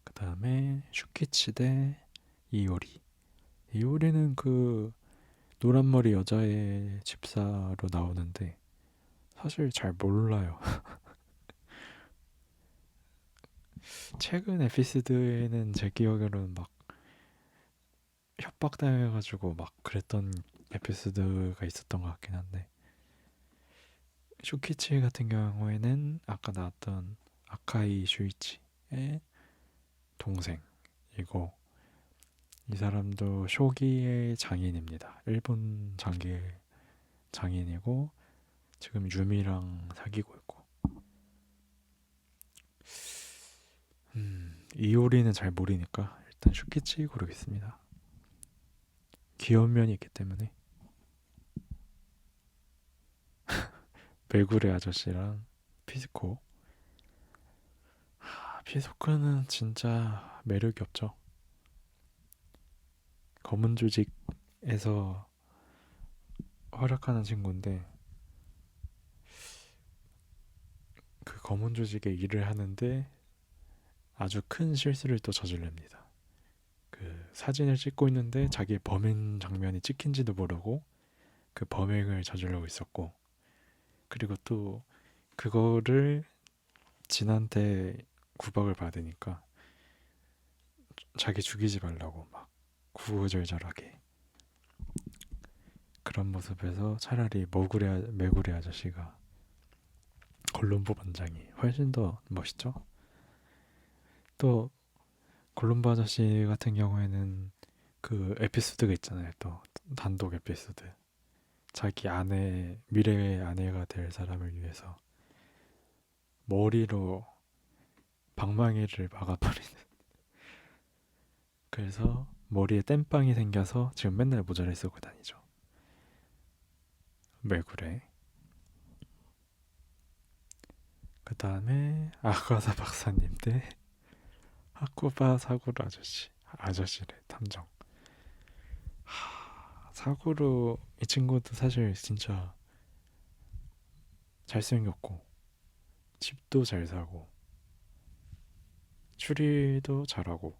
[SPEAKER 1] 그 다음에 슈키치 대 이오리. 이오리는 그 노란머리 여자의 집사로 나오는데 사실 잘 몰라요. 최근 에피소드에는 제 기억으로는 막 협박당해가지고 막 그랬던 에피소드가 있었던 것 같긴 한데 슈키치 같은 경우에는 아까 나왔던 아카이 슈이치의 동생이고 이 사람도 쇼기의 장인입니다. 일본 장인이고 지금 유미랑 사귀고 있고 이오리는 잘 모르니까 일단 슈키치 고르겠습니다. 귀여운 면이 있기 때문에. 메구레 아저씨랑 피스코. 피스코는 진짜 매력이 없죠. 검은 조직에서 활약하는 친구인데 그 검은 조직에 일을 하는데 아주 큰 실수를 또 저질릅니다. 그 사진을 찍고 있는데 자기의 범행 장면이 찍힌지도 모르고 그 범행을 저지르고 있었고, 그리고 또 그거를 진한테 구박을 받으니까 자기 죽이지 말라고 막 구구절절하게. 그런 모습에서 차라리 메구레 아저씨가, 콜럼보 반장이 훨씬 더 멋있죠. 또 콜럼보 아저씨 같은 경우에는 그 에피소드가 있잖아요. 또 단독 에피소드. 자기 아내, 미래의 아내가 될 사람을 위해서 머리로 방망이를 막아버리는. 그래서 머리에 땜빵이 생겨서 지금 맨날 모자를 쓰고 다니죠. 왜 그래? 그 다음에 아가사 박사님 대 하쿠바 사구루 아저씨. 아저씨래 탐정. 사구루 이 친구도 사실 진짜 잘생겼고 집도 잘 사고 추리도 잘하고.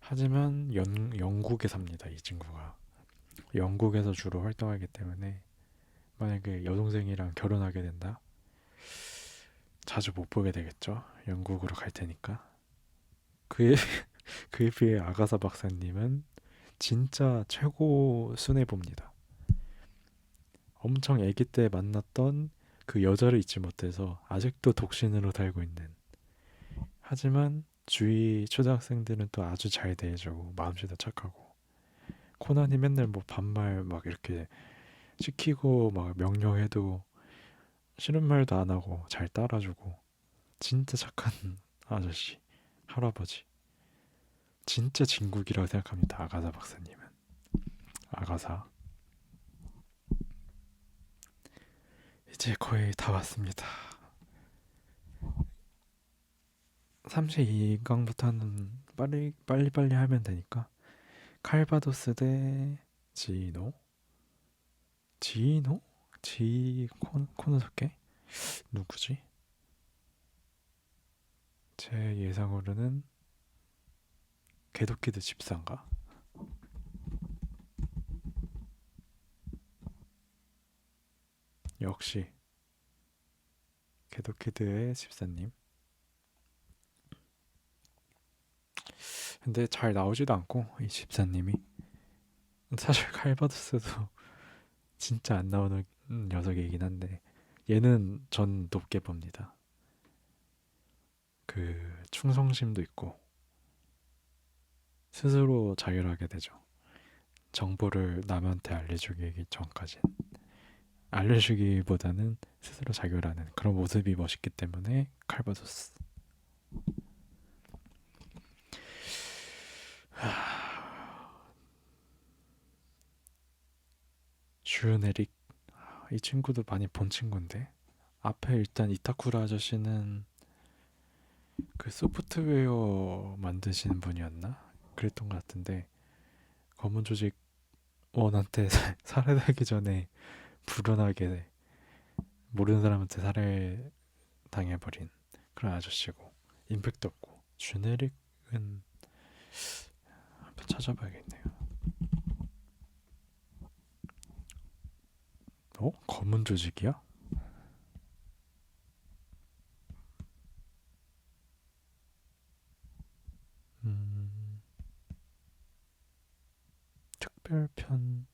[SPEAKER 1] 하지만 영국에 삽니다. 이 친구가 영국에서 주로 활동하기 때문에 만약에 여동생이랑 결혼하게 된다, 자주 못 보게 되겠죠. 영국으로 갈 테니까. 그에 그에 비해 아가사 박사님은 진짜 최고 순애봅니다. 엄청 아기 때 만났던 그 여자를 잊지 못해서 아직도 독신으로 살고 있는. 하지만 주위 초등학생들은 또 아주 잘 대해주고 마음씨도 착하고, 코난이 맨날 뭐 반말 막 이렇게 시키고 막 명령해도 싫은 말도 안 하고 잘 따라주고, 진짜 착한 아저씨, 할아버지. 진짜 진국이라고 생각합니다. 아가사 박사님은. 아가사. 이제 거의 다 왔습니다. 32강부터는 빨리 하면 되니까. 칼바도스 대 지노? 지노? 코노스케? 누구지? 제 예상으로는 개도키드 집사인가? 역시 개도키드의 집사님. 근데 잘 나오지도 않고 이 집사님이. 사실 칼바도스도 진짜 안 나오는 녀석이긴 한데 얘는 전 높게 봅니다. 그 충성심도 있고 스스로 자결하게 되죠. 정보를 남한테 알려주기 전까지. 알려주기보다는 스스로 자결하는 그런 모습이 멋있기 때문에 칼바도스. 주연 에릭. 이 친구도 많이 본 친구인데, 앞에 일단 이타쿠라 아저씨는 그 소프트웨어 만드시는 분이었나? 그랬던 것 같은데, 검은 조직 원한테 살해하기 전에 불운하게 모르는 사람한테 살해 당해버린 그런 아저씨고, 임팩트 없고. 주네릭은 한번 찾아봐야겠네요. 검은 조직이야? 음, 특별편.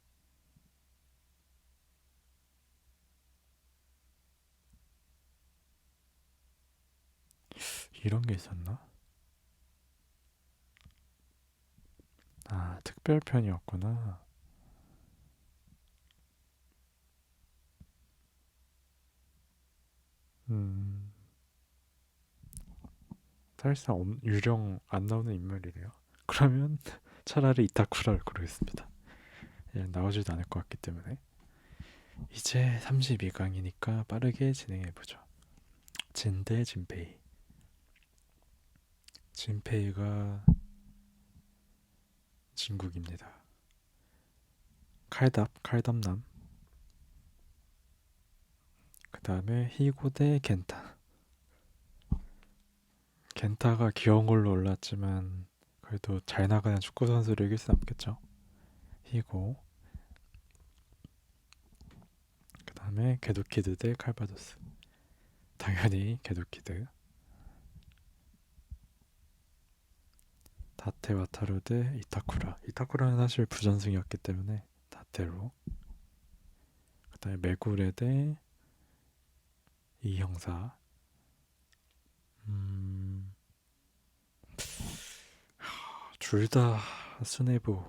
[SPEAKER 1] 이런 게 있었나? 아, 특별편이었구나. 음, 사실상 유령 안 나오는 인물이래요. 그러면 차라리 이타쿠라를 고르겠습니다. 예, 나오지도 않을 것 같기 때문에. 이제 32강이니까 빠르게 진행해보죠. 진 대 진페이. 진페이가 진국입니다. 칼답남. 그 다음에 희고 대 겐타. 겐타가 귀여운 걸로 올랐지만 그래도 잘 나가는 축구 선수를 이길 수 없겠죠. 희고. 그 다음에 게도키드 대 칼바도스. 당연히 게도키드. 다테 와타루 대 이타쿠라. 이타쿠라는 사실 부전승이었기 때문에 다테로. 그 다음에 메구레 대 이형사. 둘 다 수뇌부의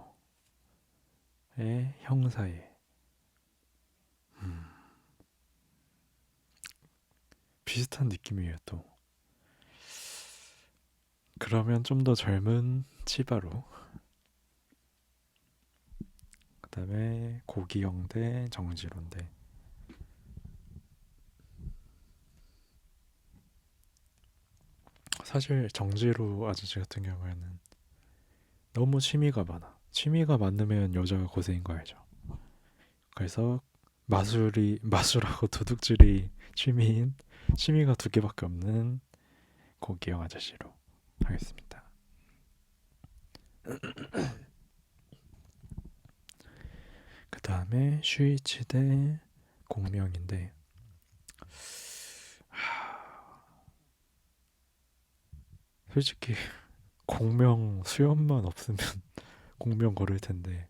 [SPEAKER 1] 형사에 비슷한 느낌이에요 또. 그러면 좀 더 젊은 치바로. 그 다음에 고기영 대 정지로인데 사실 정지로 아저씨 같은 경우에는 너무 취미가 많아. 취미가 많으면 여자가 고생인 거 알죠? 그래서 마술하고 도둑질이 취미가 두 개밖에 없는 고기영 아저씨로 하겠습니다. 그 다음에 슈이치 대 공명인데 솔직히 공명 수염만 없으면 공명 걸을 텐데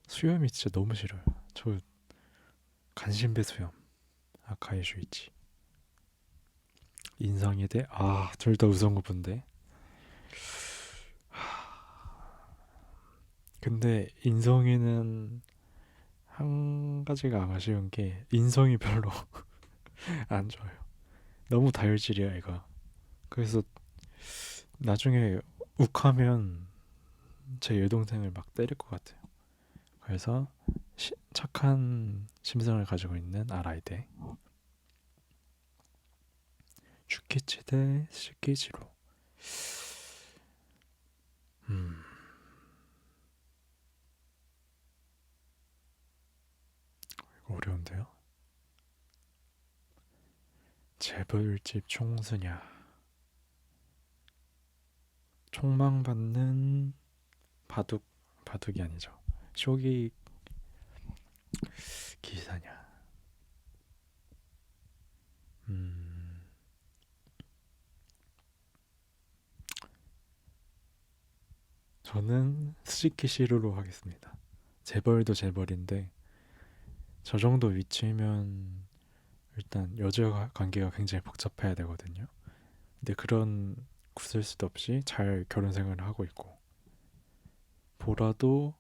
[SPEAKER 1] 수염이 진짜 너무 싫어요. 저 간신배 수염 아카이 슈이치. 인상이 대 둘 다 우성우분데 근데 인성이는 한 가지가 아쉬운 게 인성이 별로 안 좋아요. 너무 다혈질이야 얘가. 그래서 나중에 욱하면 제 여동생을 막 때릴 것 같아요. 그래서 착한 심성을 가지고 있는 아라이데. 슈키치 대 시키지로. 이거 어려운데요. 재벌집 총수냐 총망받는 바둑이 아니죠. 쇼기 기사냐. 저는 스즈키 시루로 하겠습니다. 재벌도 재벌인데 저 정도 위치면 일단 여자 관계가 굉장히 복잡해야 되거든요. 근데 그런 구설수도 없이 잘 결혼 생활을 하고 있고 보라도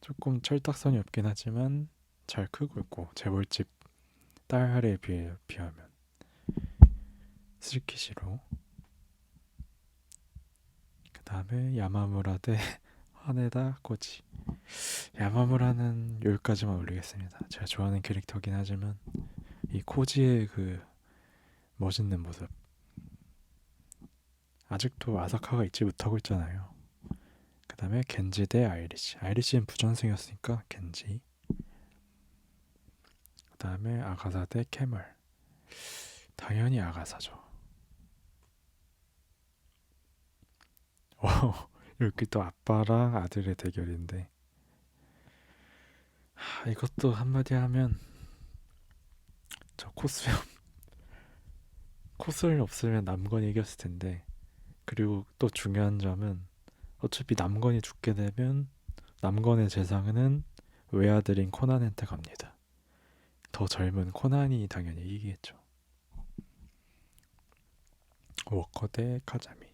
[SPEAKER 1] 조금 철딱선이 없긴 하지만 잘 크고 있고 재벌집 딸에 비하면 스즈키시로. 그 다음에 야마무라 대 하네다 코지. 야마무라는 여기까지만 올리겠습니다. 제가 좋아하는 캐릭터긴 하지만 이 코지의 그 멋있는 모습 아직도 아사카가 잊지 못하고 있잖아요. 그 다음에 겐지 대 아이리시. 아이리시는 부전승이었으니까 겐지. 그 다음에 아가사 대 캐멀. 당연히 아가사죠. 여기 또 아빠랑 아들의 대결인데 이것도 한마디 하면 저 코스염 없으면 남건이 이겼을 텐데. 그리고 또 중요한 점은 어차피 남건이 죽게 되면 남건의 재상은 외아들인 코난한테 갑니다. 더 젊은 코난이 당연히 이기겠죠. 워커 대 카자미.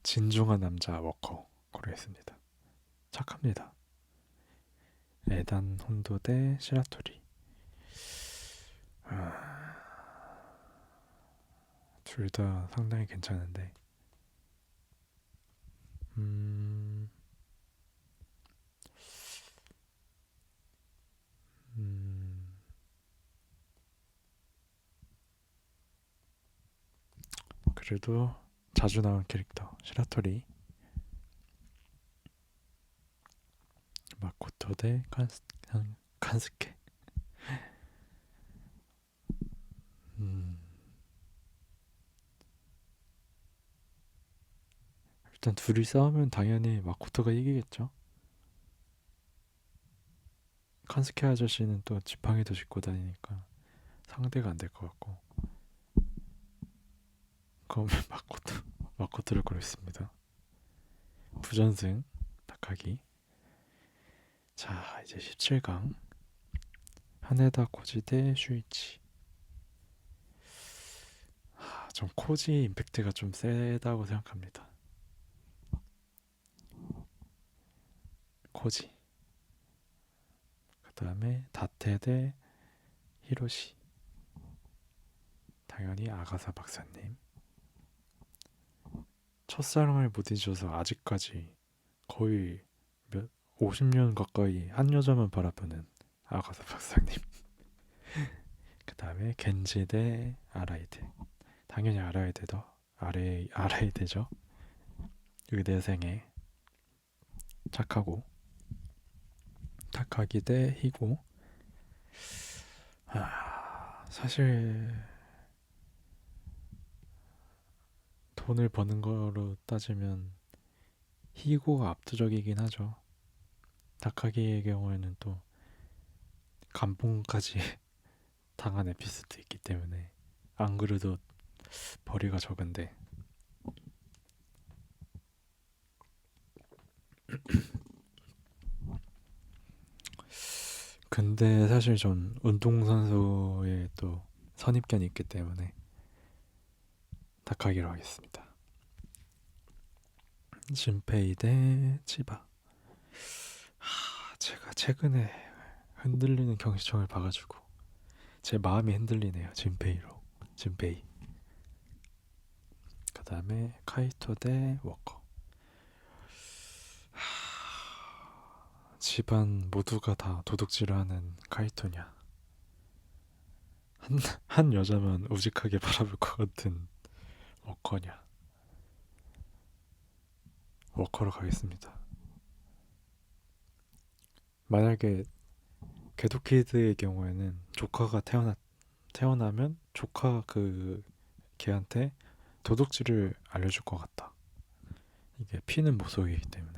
[SPEAKER 1] 진중한 남자 워커 고르겠습니다. 착합니다. 에단 혼도 대 시라토리. 둘 다 상당히 괜찮은데 그래도 자주 나온 캐릭터 시라토리, 마코토 대 칸스케. 음, 일단 둘이 싸우면 당연히 마코토가 이기겠죠. 칸스케 아저씨는 또 지팡이도 짚고 다니니까 상대가 안 될 것 같고. 그러면 마코토를 고르겠습니다. 부전승 다카기. 자, 이제 17강 하네다 코지 대 슈이치. 전 코지 임팩트가 좀 세다고 생각합니다. 코지. 그 다음에 다테 대 히로시. 당연히 아가사 박사님. 첫사랑을 못 잊어서 아직까지 거의 50년 가까이 한 여자만 바라보는 아가사 박사님. 그 다음에 겐지 대 아라이드. 당연히 아라이드죠. 의대생의 착하고. 타카기 대 히고. 사실 돈을 버는 거로 따지면 히고가 압도적이긴 하죠. 타카기의 경우에는 또 감봉까지 당한 에피소드 있기 때문에 안 그래도 벌이가 적은데. 근데 사실 전 운동선수의 또 선입견이 있기 때문에 타카기로 하겠습니다. 진페이 대 치바. 제가 최근에 흔들리는 경시청을 봐가지고 제 마음이 흔들리네요. 진페이. 그 다음에 카이토 대 워커. 집안 모두가 다 도둑질을 하는 카이토냐, 한 여자만 우직하게 바라볼 것 같은 워커냐. 워커로 가겠습니다. 만약에 궤도키드의 경우에는 조카가 태어나면 조카 걔한테 도둑질을 알려줄 것 같다. 이게 피는 보석이기 때문에.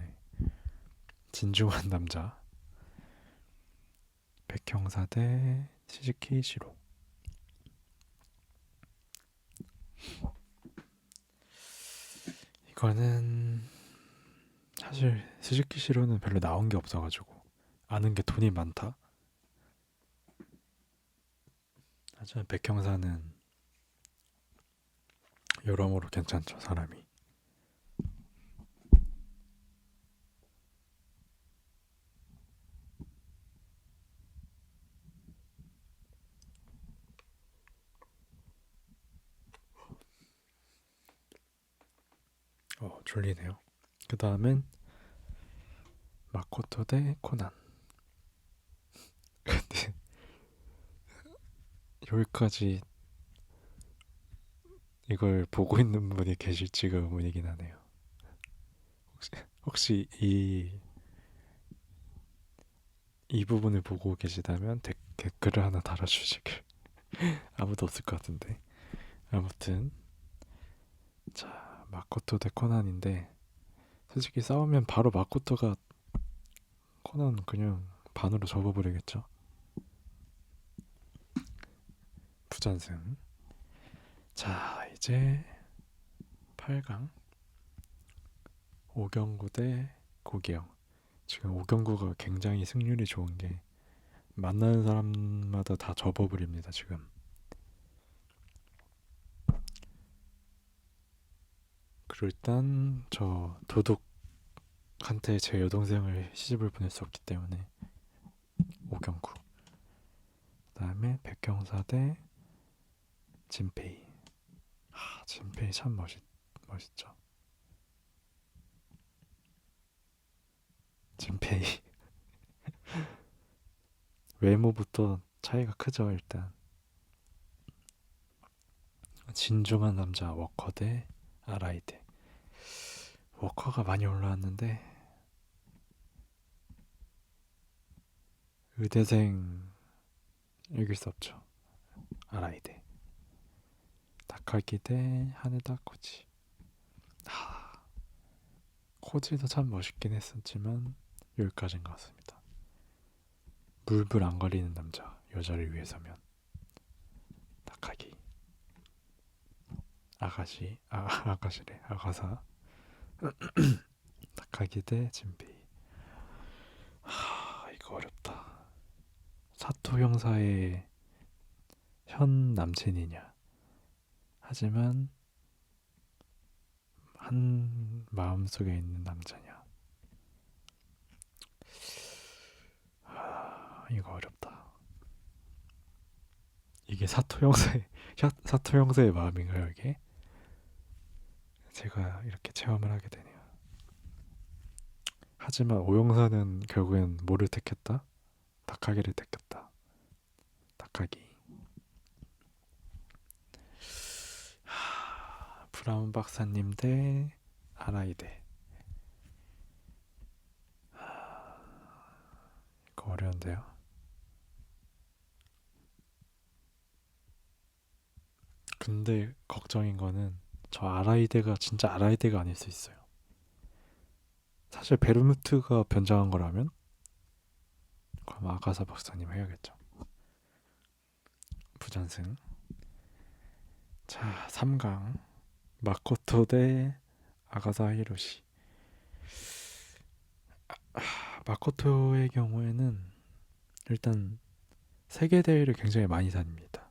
[SPEAKER 1] 진중한 남자. 백형사 대 시즈키 시로. 이거는 사실 스즈키 시로는 별로 나온 게 없어가지고 아는 게 돈이 많다. 하지만 백형사는 여러모로 괜찮죠, 사람이. 졸리네요. 그 다음엔 마코토 대 코난. 근데 여기까지 이걸 보고 있는 분이 계실지가 의문이긴 하네요. 혹시 이 부분을 보고 계시다면 댓글을 하나 달아주시길. 아무도 없을 것 같은데. 아무튼 자, 마코토 대 코난인데 솔직히 싸우면 바로 마코토가 코난 그냥 반으로 접어버리겠죠. 부전승. 자, 이제 8강 오경구 대 고기영. 지금 오경구가 굉장히 승률이 좋은 게 만나는 사람마다 다 접어버립니다 지금. 그리고 일단 저 도둑한테 제 여동생을 시집을 보낼 수 없기 때문에 오경구. 그 다음에 백경사 대 진페이. 진페이 참 멋있죠. 진페이. 외모부터 차이가 크죠 일단. 진중한 남자 워커 대 아라이드. 워커가 많이 올라왔는데 의대생 이길 수 없죠. 아라이드. 다카기 대 하네다 코지. 코지도 참 멋있긴 했었지만 여기까지인 것 같습니다. 물불 안 걸리는 남자, 여자를 위해서면 다카기. 아가시래 아가사. 다카기 대 진페이. 이거 어렵다. 사토 형사의 현 남친이냐, 하지만 한 마음속에 있는 남자냐. 이거 어렵다. 이게 사토 형사의 마음인가요, 이게? 제가 이렇게 체험을 하게 되네요. 하지만 오영사는 결국엔 뭐를 택했다? 다카기를 택했다. 다카기. 브라운 박사님 대 아라이드. 이거 어려운데요. 근데 걱정인 거는 저 아라이드가 진짜 아라이드가 아닐 수 있어요. 사실 베르무트가 변장한 거라면 그럼 아가사 박사님 해야겠죠. 부전승. 자, 3강 마코토 대 아가사 히로시. 마코토의 경우에는 일단 세계 대회를 굉장히 많이 다닙니다.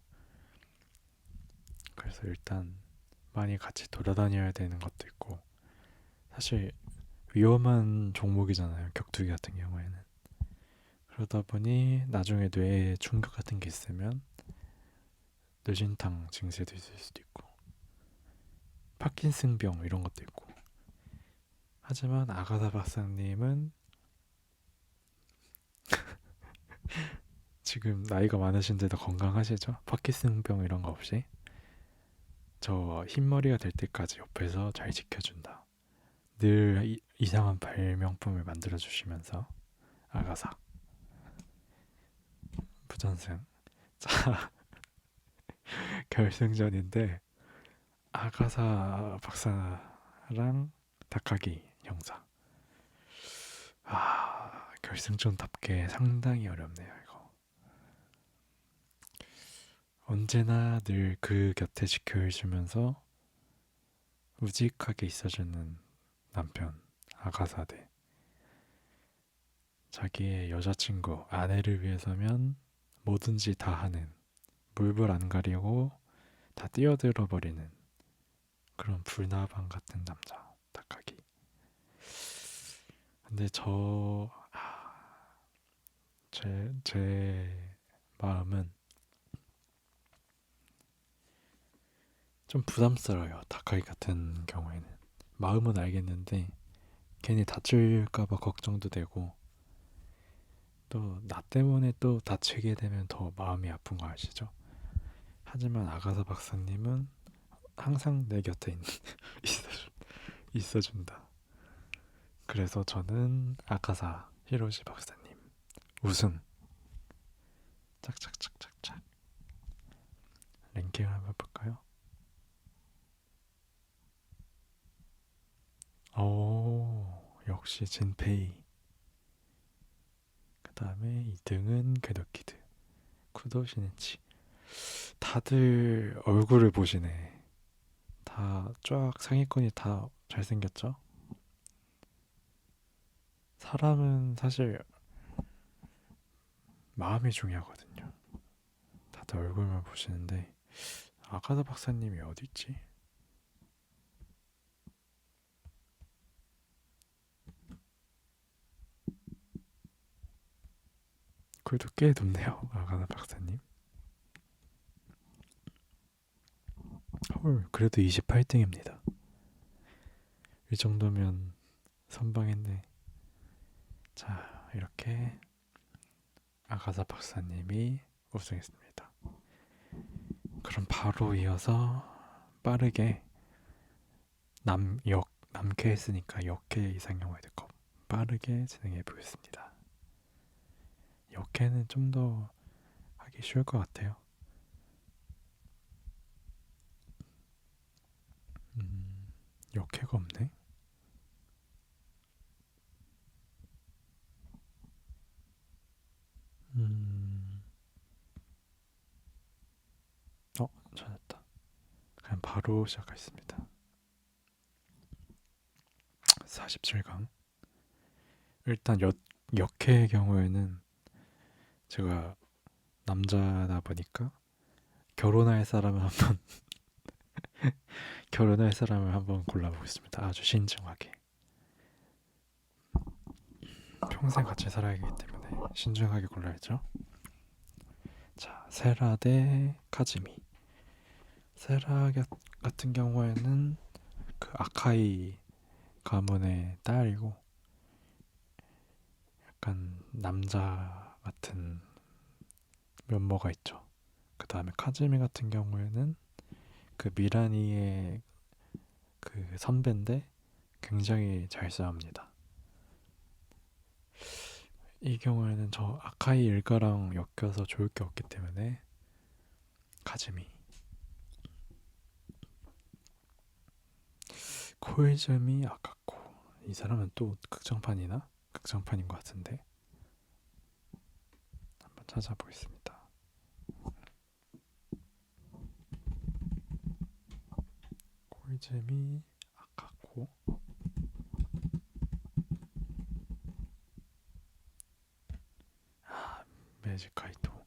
[SPEAKER 1] 그래서 일단 많이 같이 돌아다녀야 되는 것도 있고, 사실 위험한 종목이잖아요, 격투기 같은 경우에는. 그러다 보니 나중에 뇌에 충격 같은 게 있으면 뇌진탕 증세도 있을 수도 있고 파킨슨병 이런 것도 있고. 하지만 아가사 박사님은 지금 나이가 많으신데도 건강하시죠? 파킨슨병 이런 거 없이 저 흰머리가 될 때까지 옆에서 잘 지켜준다. 늘 이상한 발명품을 만들어주시면서. 아가사 부전승. 자, 결승전인데 아가사 박사랑 다카기 형사. 결승전답게 상당히 어렵네요, 이거. 언제나 늘 그 곁에 지켜주면서 우직하게 있어주는 남편 아가사 대 자기의 여자친구 아내를 위해서면 뭐든지 다 하는, 물불 안 가리고 다 뛰어들어 버리는 그런 불나방 같은 남자 다카기. 근데 제 마음은 좀 부담스러워요. 다카이 같은 경우에는 마음은 알겠는데 괜히 다칠까봐 걱정도 되고, 또 나 때문에 또 다치게 되면 더 마음이 아픈 거 아시죠? 하지만 아가사 박사님은 항상 내 곁에 있어준다. 그래서 저는 아가사 히로시 박사님 우승. 짝짝짝짝짝. 랭킹을 한번 볼까요? 오, 역시 진페이. 그 다음에 2등은 게도키드, 쿠도 시네치. 다들 얼굴을 보시네. 다 쫙 상위권이 다 잘생겼죠? 사람은 사실 마음이 중요하거든요. 다들 얼굴만 보시는데 아가다 박사님이 어디 있지? 그래도 꽤 높네요, 아가다 박사님. 헐, 그래도 28등입니다. 이 정도면 선방했네. 자, 이렇게 아가사 박사님이 우승했습니다. 그럼 바로 이어서 빠르게 남캐 했으니까 역캐 이상형 월드컵 빠르게 진행해 보겠습니다. 역캐는 좀 더 하기 쉬울 것 같아요. 역캐가 없네. 음, 찾았다. 그냥 바로 시작하겠습니다. 47강. 일단 역캐의 경우에는 제가 남자다 보니까 결혼할 사람을 한번 결혼할 사람을 한번 골라보겠습니다. 아주 신중하게. 평생 같이 살아야 하기 때문에 신중하게 골라야죠. 자, 세라 대 카즈미. 세라 같은 경우에는 그 아카이 가문의 딸이고 약간 남자 같은 면모가 있죠. 그 다음에 카즈미 같은 경우에는 그 미라니의 그 선배인데 굉장히 잘 싸웁니다. 이 경우에는 저 아카이 일가랑 엮여서 좋을 게 없기 때문에 카즈미. 코이즈미 아카코. 이 사람은 또 극장판이나? 극장판인 것 같은데 한번 찾아보겠습니다. 코이즈미 아카코. 매직카이토.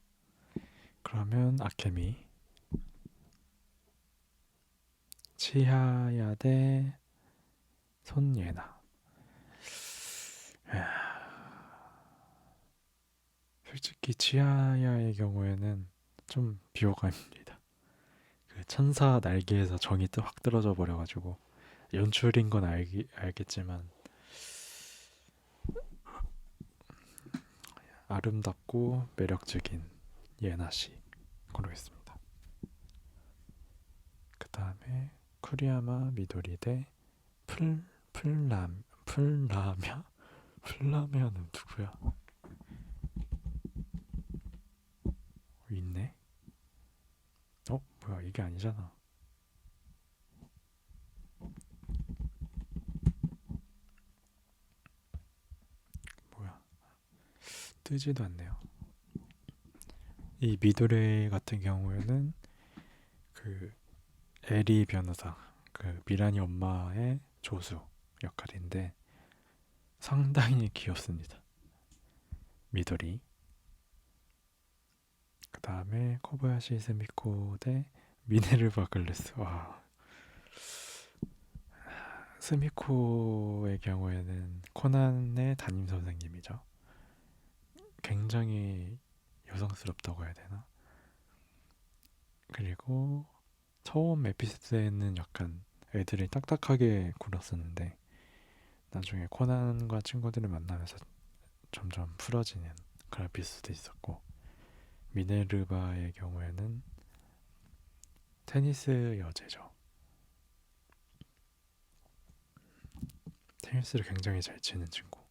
[SPEAKER 1] 그러면 아케미. 치하야 대 손예나. 솔직히 치하야의 경우에는 좀 비호감입니다. 그 천사 날개에서 정이 확 떨어져 버려가지고 연출인 건 알겠지만 아름답고 매력적인 예나 씨 고르겠습니다. 그 다음에 쿠리야마 미도리 대 풀라며? 풀라며는 누구야? 있네? 뭐야 이게 아니잖아. 뭐야 뜨지도 않네요. 이 미도리 같은 경우에는 그 에리 변호사, 그 미라니 엄마의 조수 역할인데 상당히 귀엽습니다. 미도리. 그 다음에 코바야시 스미코 대 미네르바 글래스. 와, 스미코의 경우에는 코난의 담임 선생님이죠. 굉장히 여성스럽다고 해야 되나? 그리고 처음 에피소드에는 약간 애들이 딱딱하게 굴었었는데 나중에 코난과 친구들을 만나면서 점점 풀어지는 그런 에피소드 있었고, 미네르바의 경우에는 테니스 여제죠. 테니스를 굉장히 잘 치는 친구.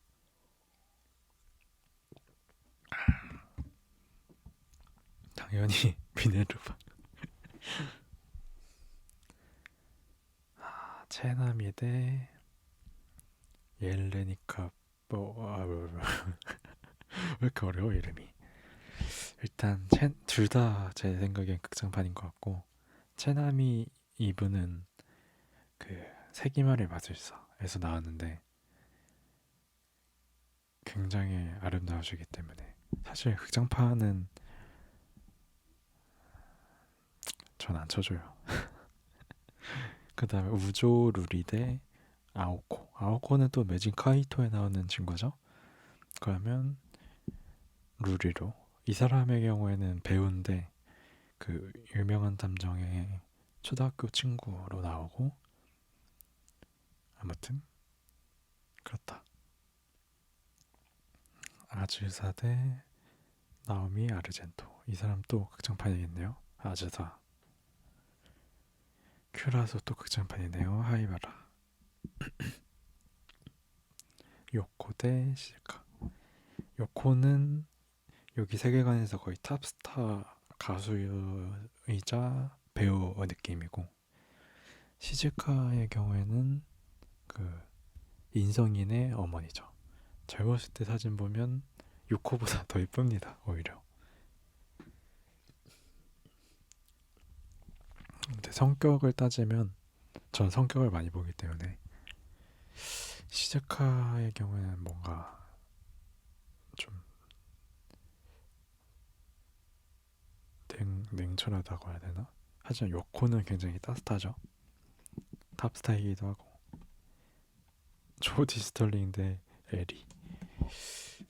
[SPEAKER 1] 당연히 미네르바. 체나미 대 옐레니카. 왜 이렇게 어려워 이름이. 일단 둘 다 제 생각엔 극장판인 것 같고, 체나미 이분은 그 세기말의 마술사에서 나왔는데 굉장히 아름다우시기 때문에 사실 극장판은 전 안 쳐줘요. 그 다음에 우조 루리 대 아오코. 아오코는 또 매진 카이토에 나오는 친구죠. 그러면 루리로. 이 사람의 경우에는 배우인데 그 유명한 탐정의 초등학교 친구로 나오고, 아무튼 그렇다. 아즈사 대 나오미 아르젠토. 이 사람 또 극장판이겠네요. 아즈사. 큐라서 또 극장판이네요. 하이바라. 요코 대 시즈카. 요코는 여기 세계관에서 거의 탑스타 가수이자 배우 느낌이고, 시즈카의 경우에는 그 인성인의 어머니죠. 젊었을 때 사진 보면 요코보다 더 예쁩니다. 오히려. 근데 성격을 따지면 전 성격을 많이 보기 때문에 시즈카의 경우에는 뭔가 좀 냉철하다고 해야 되나? 하지만 요코는 굉장히 따뜻하죠. 탑스타이기도 하고. 조디 스털링 대 에리.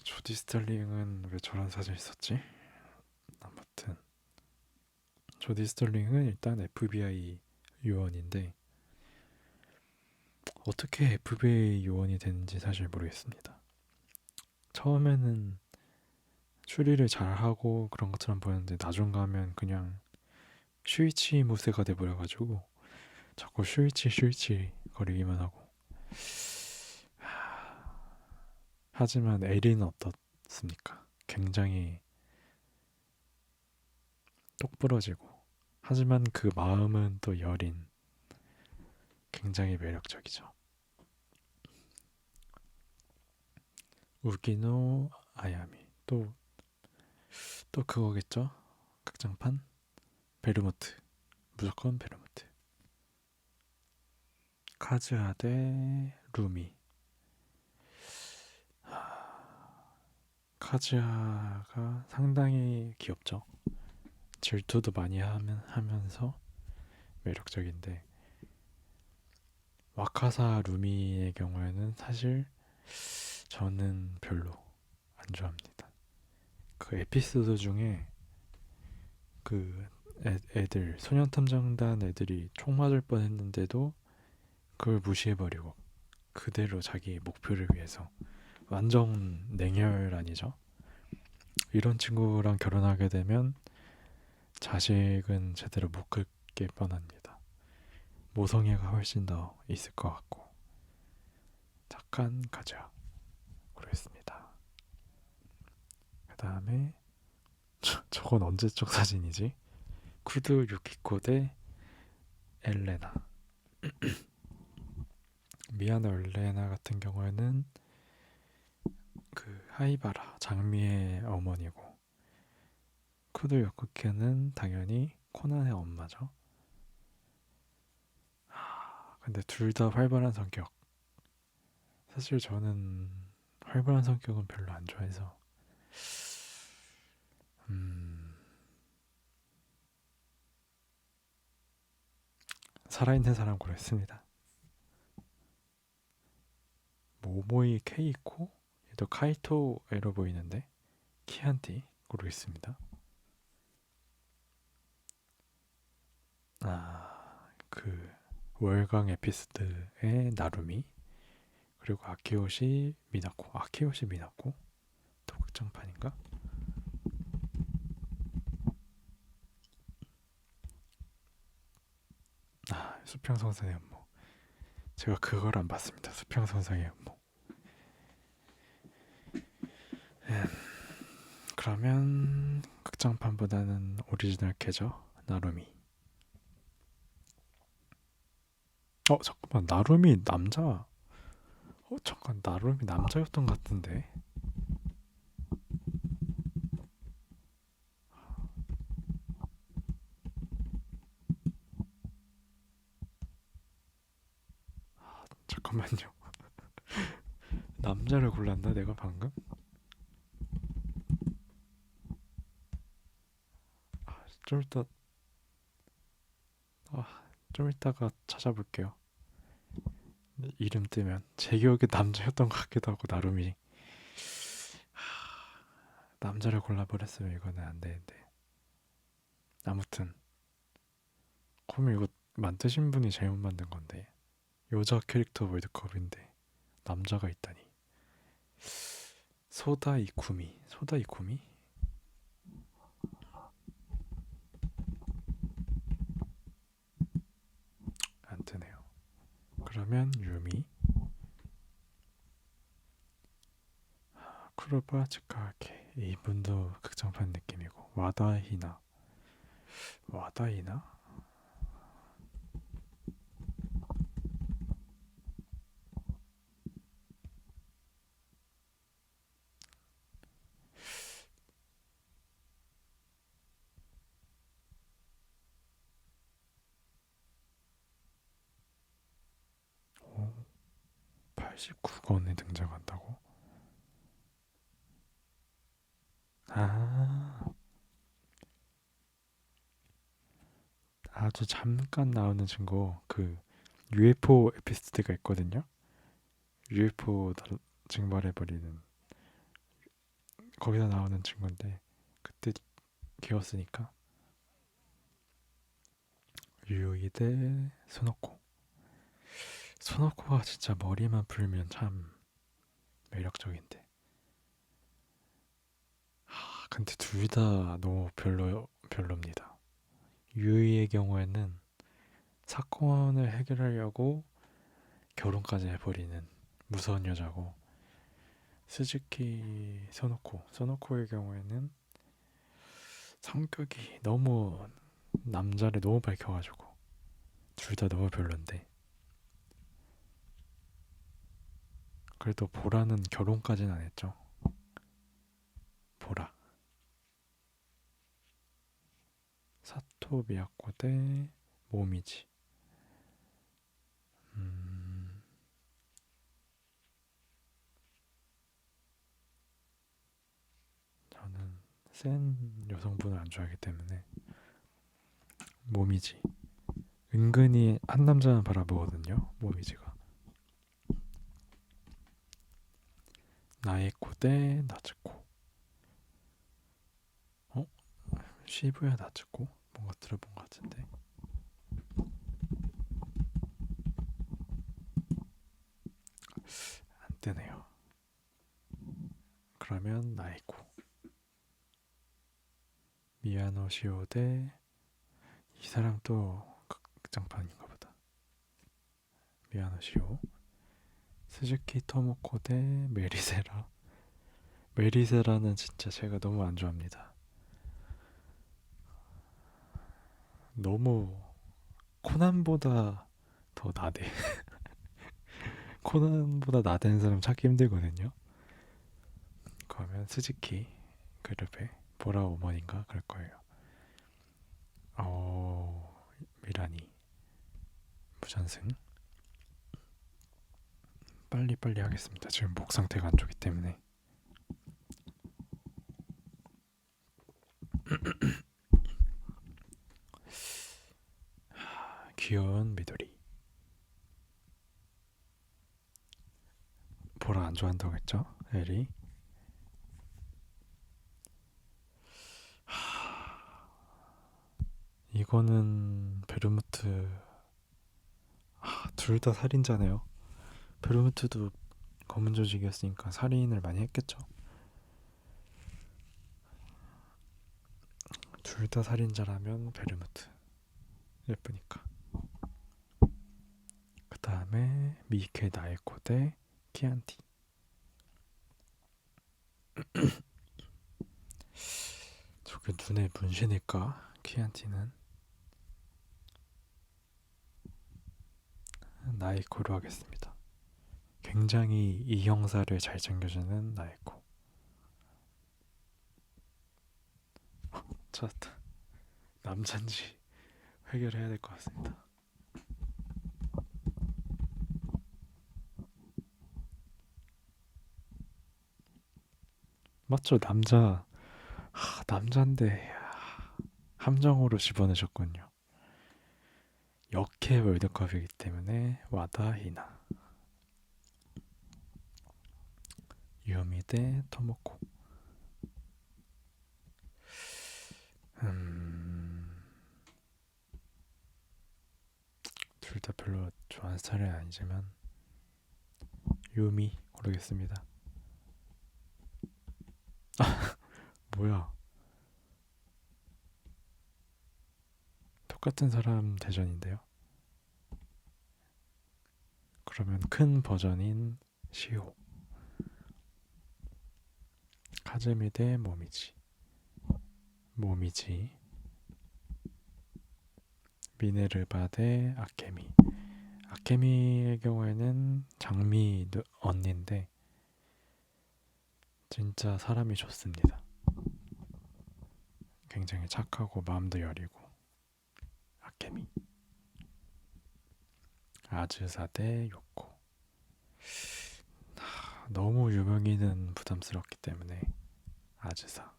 [SPEAKER 1] 조디 스털링은 왜 저런 사진이 있었지? 아무튼 조디 스털링은 일단 FBI 요원인데 어떻게 FBI 요원이 됐는지 사실 모르겠습니다. 처음에는 추리를 잘하고 그런 것처럼 보였는데 나중 가면 그냥 슈이치 무새가 돼버려가지고 자꾸 슈이치 거리기만 하고. 하지만 에리는 어떻습니까? 굉장히 똑부러지고, 하지만 그 마음은 또 여린, 굉장히 매력적이죠. 우기노 아야미. 또 그거겠죠? 극장판? 베르모트. 무조건 베르모트. 카즈하 대 루미. 카즈하가 상당히 귀엽죠. 질투도 많이 하면서 매력적인데, 와카사 루미의 경우에는 사실 저는 별로 안 좋아합니다. 그 에피소드 중에 그 애들 소년탐정단 애들이 총 맞을 뻔했는데도 그걸 무시해버리고 그대로 자기 목표를 위해서, 완전 냉혈 아니죠? 이런 친구랑 결혼하게 되면 자식은 제대로 못 크게 뻔합니다. 모성애가 훨씬 더 있을 것 같고. 착한 가자 그랬습니다. 그 다음에 저건 언제적 사진이지? 쿠드 유키코 대 엘레나. 미아나 엘레나 같은 경우에는 그 하이바라 장미의 어머니고, 쿠드 유키코는 당연히 코난의 엄마죠. 근데 둘 다 활발한 성격. 사실 저는 활발한 성격은 별로 안 좋아해서 살아있는 사람 고르겠습니다. 모모이 케이코? 얘도 카이토에로 보이는데 키한티 고르겠습니다. 그 월강 에피소드의 나루미, 그리고 아키오시 미나코 도극장판인가? 수평선상의 음모. 제가 그걸 안 봤습니다. 수평선상의 음모. 그러면 극장판보다는 오리지널 캐죠. 나루미. 잠깐만, 나루미 남자. 잠깐, 나루미 남자였던 것 같은데. 잠깐만요. 남자를 골랐나 내가 방금? 좀 이따 좀 이따가 찾아볼게요. 이름 뜨면 제 기억에 남자였던 것 같기도 하고. 나름이 남자를 골라버렸으면 이거는 안 되는데. 아무튼 그럼 이거 만드신 분이 잘못 만든 건데, 여자 캐릭터 월드컵인데 남자가 있다니. 소다 이쿠미. 그러면 유미, 쿠로바 츠카게 이분도 극장판 느낌이고 와다히나, 와다히나? 오, 89권에 등장한다고? 아, 아주 잠깐 나오는 친구 그 UFO 에피소드가 있거든요. UFO 증발해버리는 거기서 나오는 친구인데 그때 귀여웠으니까 유이대 스노코. 스노코가 진짜 머리만 풀면 참 매력적인데. 근데 둘 다 너무 별로입니다. 유이의 경우에는 사건을 해결하려고 결혼까지 해버리는 무서운 여자고, 스즈키 소노코의 경우에는 성격이 너무 남자를 너무 밝혀가지고 둘 다 너무 별론데, 그래도 보라는 결혼까지는 안 했죠. 보라 사토 미야코 대 모미지. 음, 저는 센 여성분을 안 좋아하기 때문에 모미지. 은근히 한 남자는 바라보거든요, 모미지가. 나에코 대 나츠코. 어? 시부야 나츠코? 뭔가 들어본 것 같은데. 안 뜨네요. 그러면 나에코. 미야노 시오 대, 이 사람 또 극장판인가 보다. 미야노 시오. 스즈키 토모코 대 메리세라. 메리세라는 진짜 제가 너무 안 좋아합니다. 너무 코난보다 더 나대. 코난보다 나대는 사람 찾기 힘들거든요. 그러면 스즈키 그룹의 보라 어머니인가 그럴 거예요. 미라니 무전승. 빨리빨리 하겠습니다. 지금 목 상태가 안 좋기 때문에. 귀여운 미도리. 보라 안 좋아한다고 했죠? 에리. 이거는 베르무트. 둘 다 살인자네요. 베르무트도 검은 조직이었으니까 살인을 많이 했겠죠. 둘 다 살인자라면 베르무트 예쁘니까. 그 다음에 미케 나에코 대 키안티. 저게 눈에 문신일까? 키안티는. 나에코로 하겠습니다. 굉장히 이 형사를 잘 챙겨주는 나에코. 찾았다. 남잔지 해결해야 될 것 같습니다. 맞죠? 남잔데 함정으로 집어넣으셨군요. 역회 월드컵이기 때문에 와다히나. 유미 대 토모코. 둘 다 별로 좋아하는 스타일은 아니지만 유미 고르겠습니다. 뭐야? 똑같은 사람 대전인데요. 그러면 큰 버전인 시호, 카즈미 대 모미지, 모미지, 미네르바 대 아케미. 아케미의 경우에는 장미 언니인데 진짜 사람이 좋습니다. 굉장히 착하고 마음도 여리고. 아케미. 아즈사 대 요코. 너무 유명인은 부담스럽기 때문에 아즈사.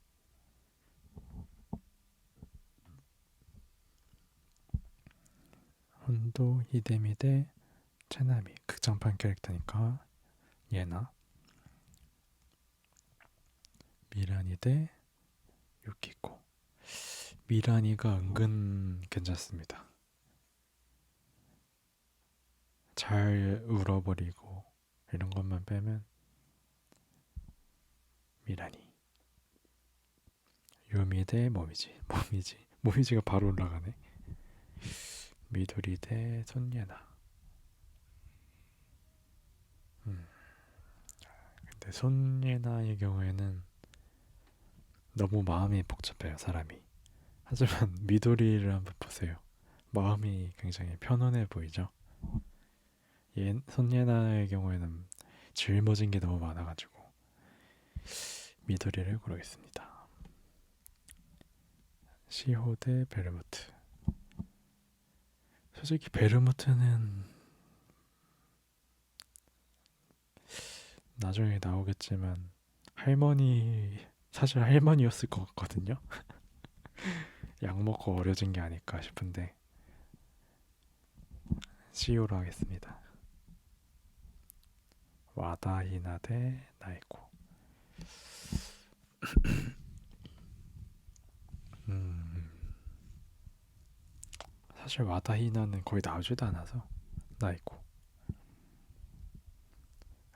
[SPEAKER 1] 혼도 히데미 대 체나미. 극장판 캐릭터니까 예나. 미라니 대 유키코. 미라니가 은근 괜찮습니다. 잘 울어버리고 이런 것만 빼면 미라니. 유미 대 모미지. 모미지가 바로 올라가네. 미도리 대 손예나. 근데 손예나의 경우에는 너무 마음이 복잡해요, 사람이. 하지만 미도리를 한번 보세요. 마음이 굉장히 편안해 보이죠. 손예나의 경우에는 짊어진 게 너무 많아가지고 미도리를 고르겠습니다. 시호 대 베르무트. 솔직히 베르무트는 나중에 나오겠지만 사실 할머니였을 것 같거든요. 약 먹고 어려진 게 아닐까 싶은데 시호로 하겠습니다. 와다히나 대 나이코. 사실 와다히나는 거의 나오지도 않아서 나이코.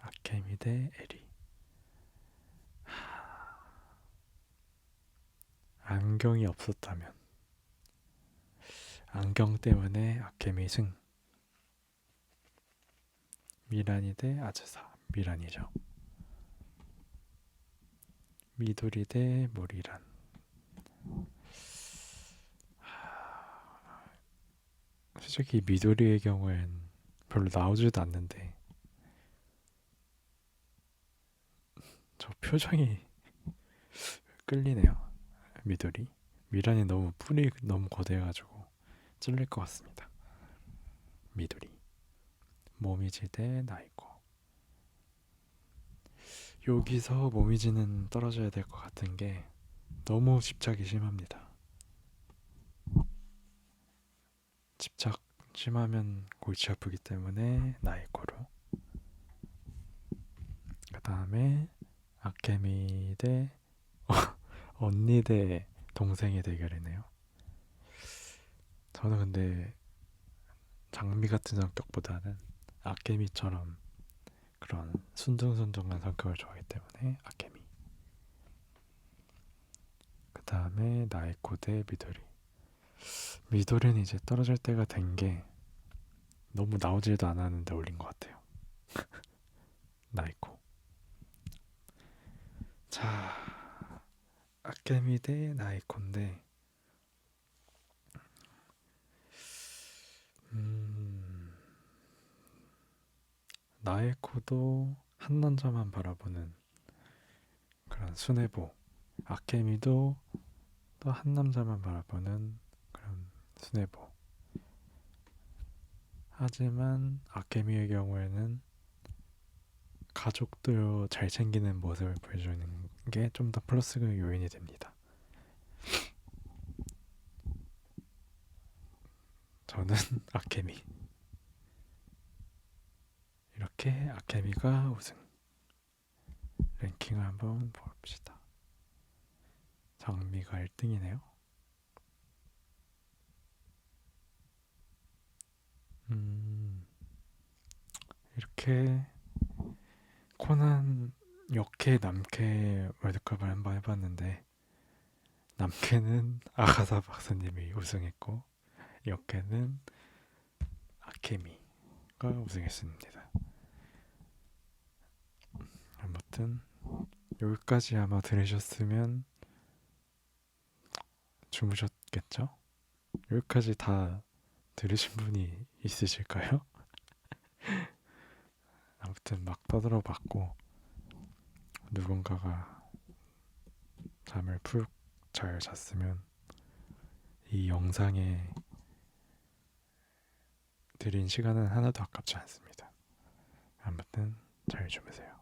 [SPEAKER 1] 아케미 대 에리. 안경이 없었다면 안경 때문에 아케미 승. 미라니 대 아즈사. 미라니죠. 미도리 대 모리란. 솔직히 미도리의 경우엔 별로 나오지도 않는데 저 표정이 끌리네요. 미도리. 미란이 너무 뿔이 너무 거대해가지고 찔릴 것 같습니다. 미도리. 모미지 대 나이코. 여기서 모미지는 떨어져야 될 것 같은 게 너무 집착이 심합니다. 집착 심하면 골치 아프기 때문에 나이코로. 그 다음에 아케미 대 언니 대 동생의 대결이네요. 저는 근데 장미 같은 성격보다는 아케미처럼 그런 순둥순둥한 성격을 좋아하기 때문에 아케미. 그 다음에 나이코 대 미도리. 미도리는 이제 떨어질 때가 된 게 너무 나오지도 않았는데 올린 것 같아요. 나이코. 자, 아케미 대 나이코인데 나이코도 한 남자만 바라보는 그런 순애보. 아케미도 또 한 남자만 바라보는 그런 순애보. 하지만 아케미의 경우에는 가족도 잘 챙기는 모습을 보여주는 게 좀 더 플러스 요인이 됩니다. 저는 아케미. 이렇게 아케미가 우승. 랭킹을 한번 봅시다. 장미가 1등이네요. 이렇게 코난 역캐 남캐 월드컵을 한번 해봤는데 남캐는 아가사 박사님이 우승했고 역캐는 아케미 마리아가 우승했습니다. 아무튼 여기까지 아마 들으셨으면 주무셨겠죠? 여기까지 다 들으신 분이 있으실까요? 아무튼 막 떠들어 봤고 누군가가 잠을 푹 잘 잤으면 이 영상에 드린 시간은 하나도 아깝지 않습니다. 아무튼 잘 주무세요.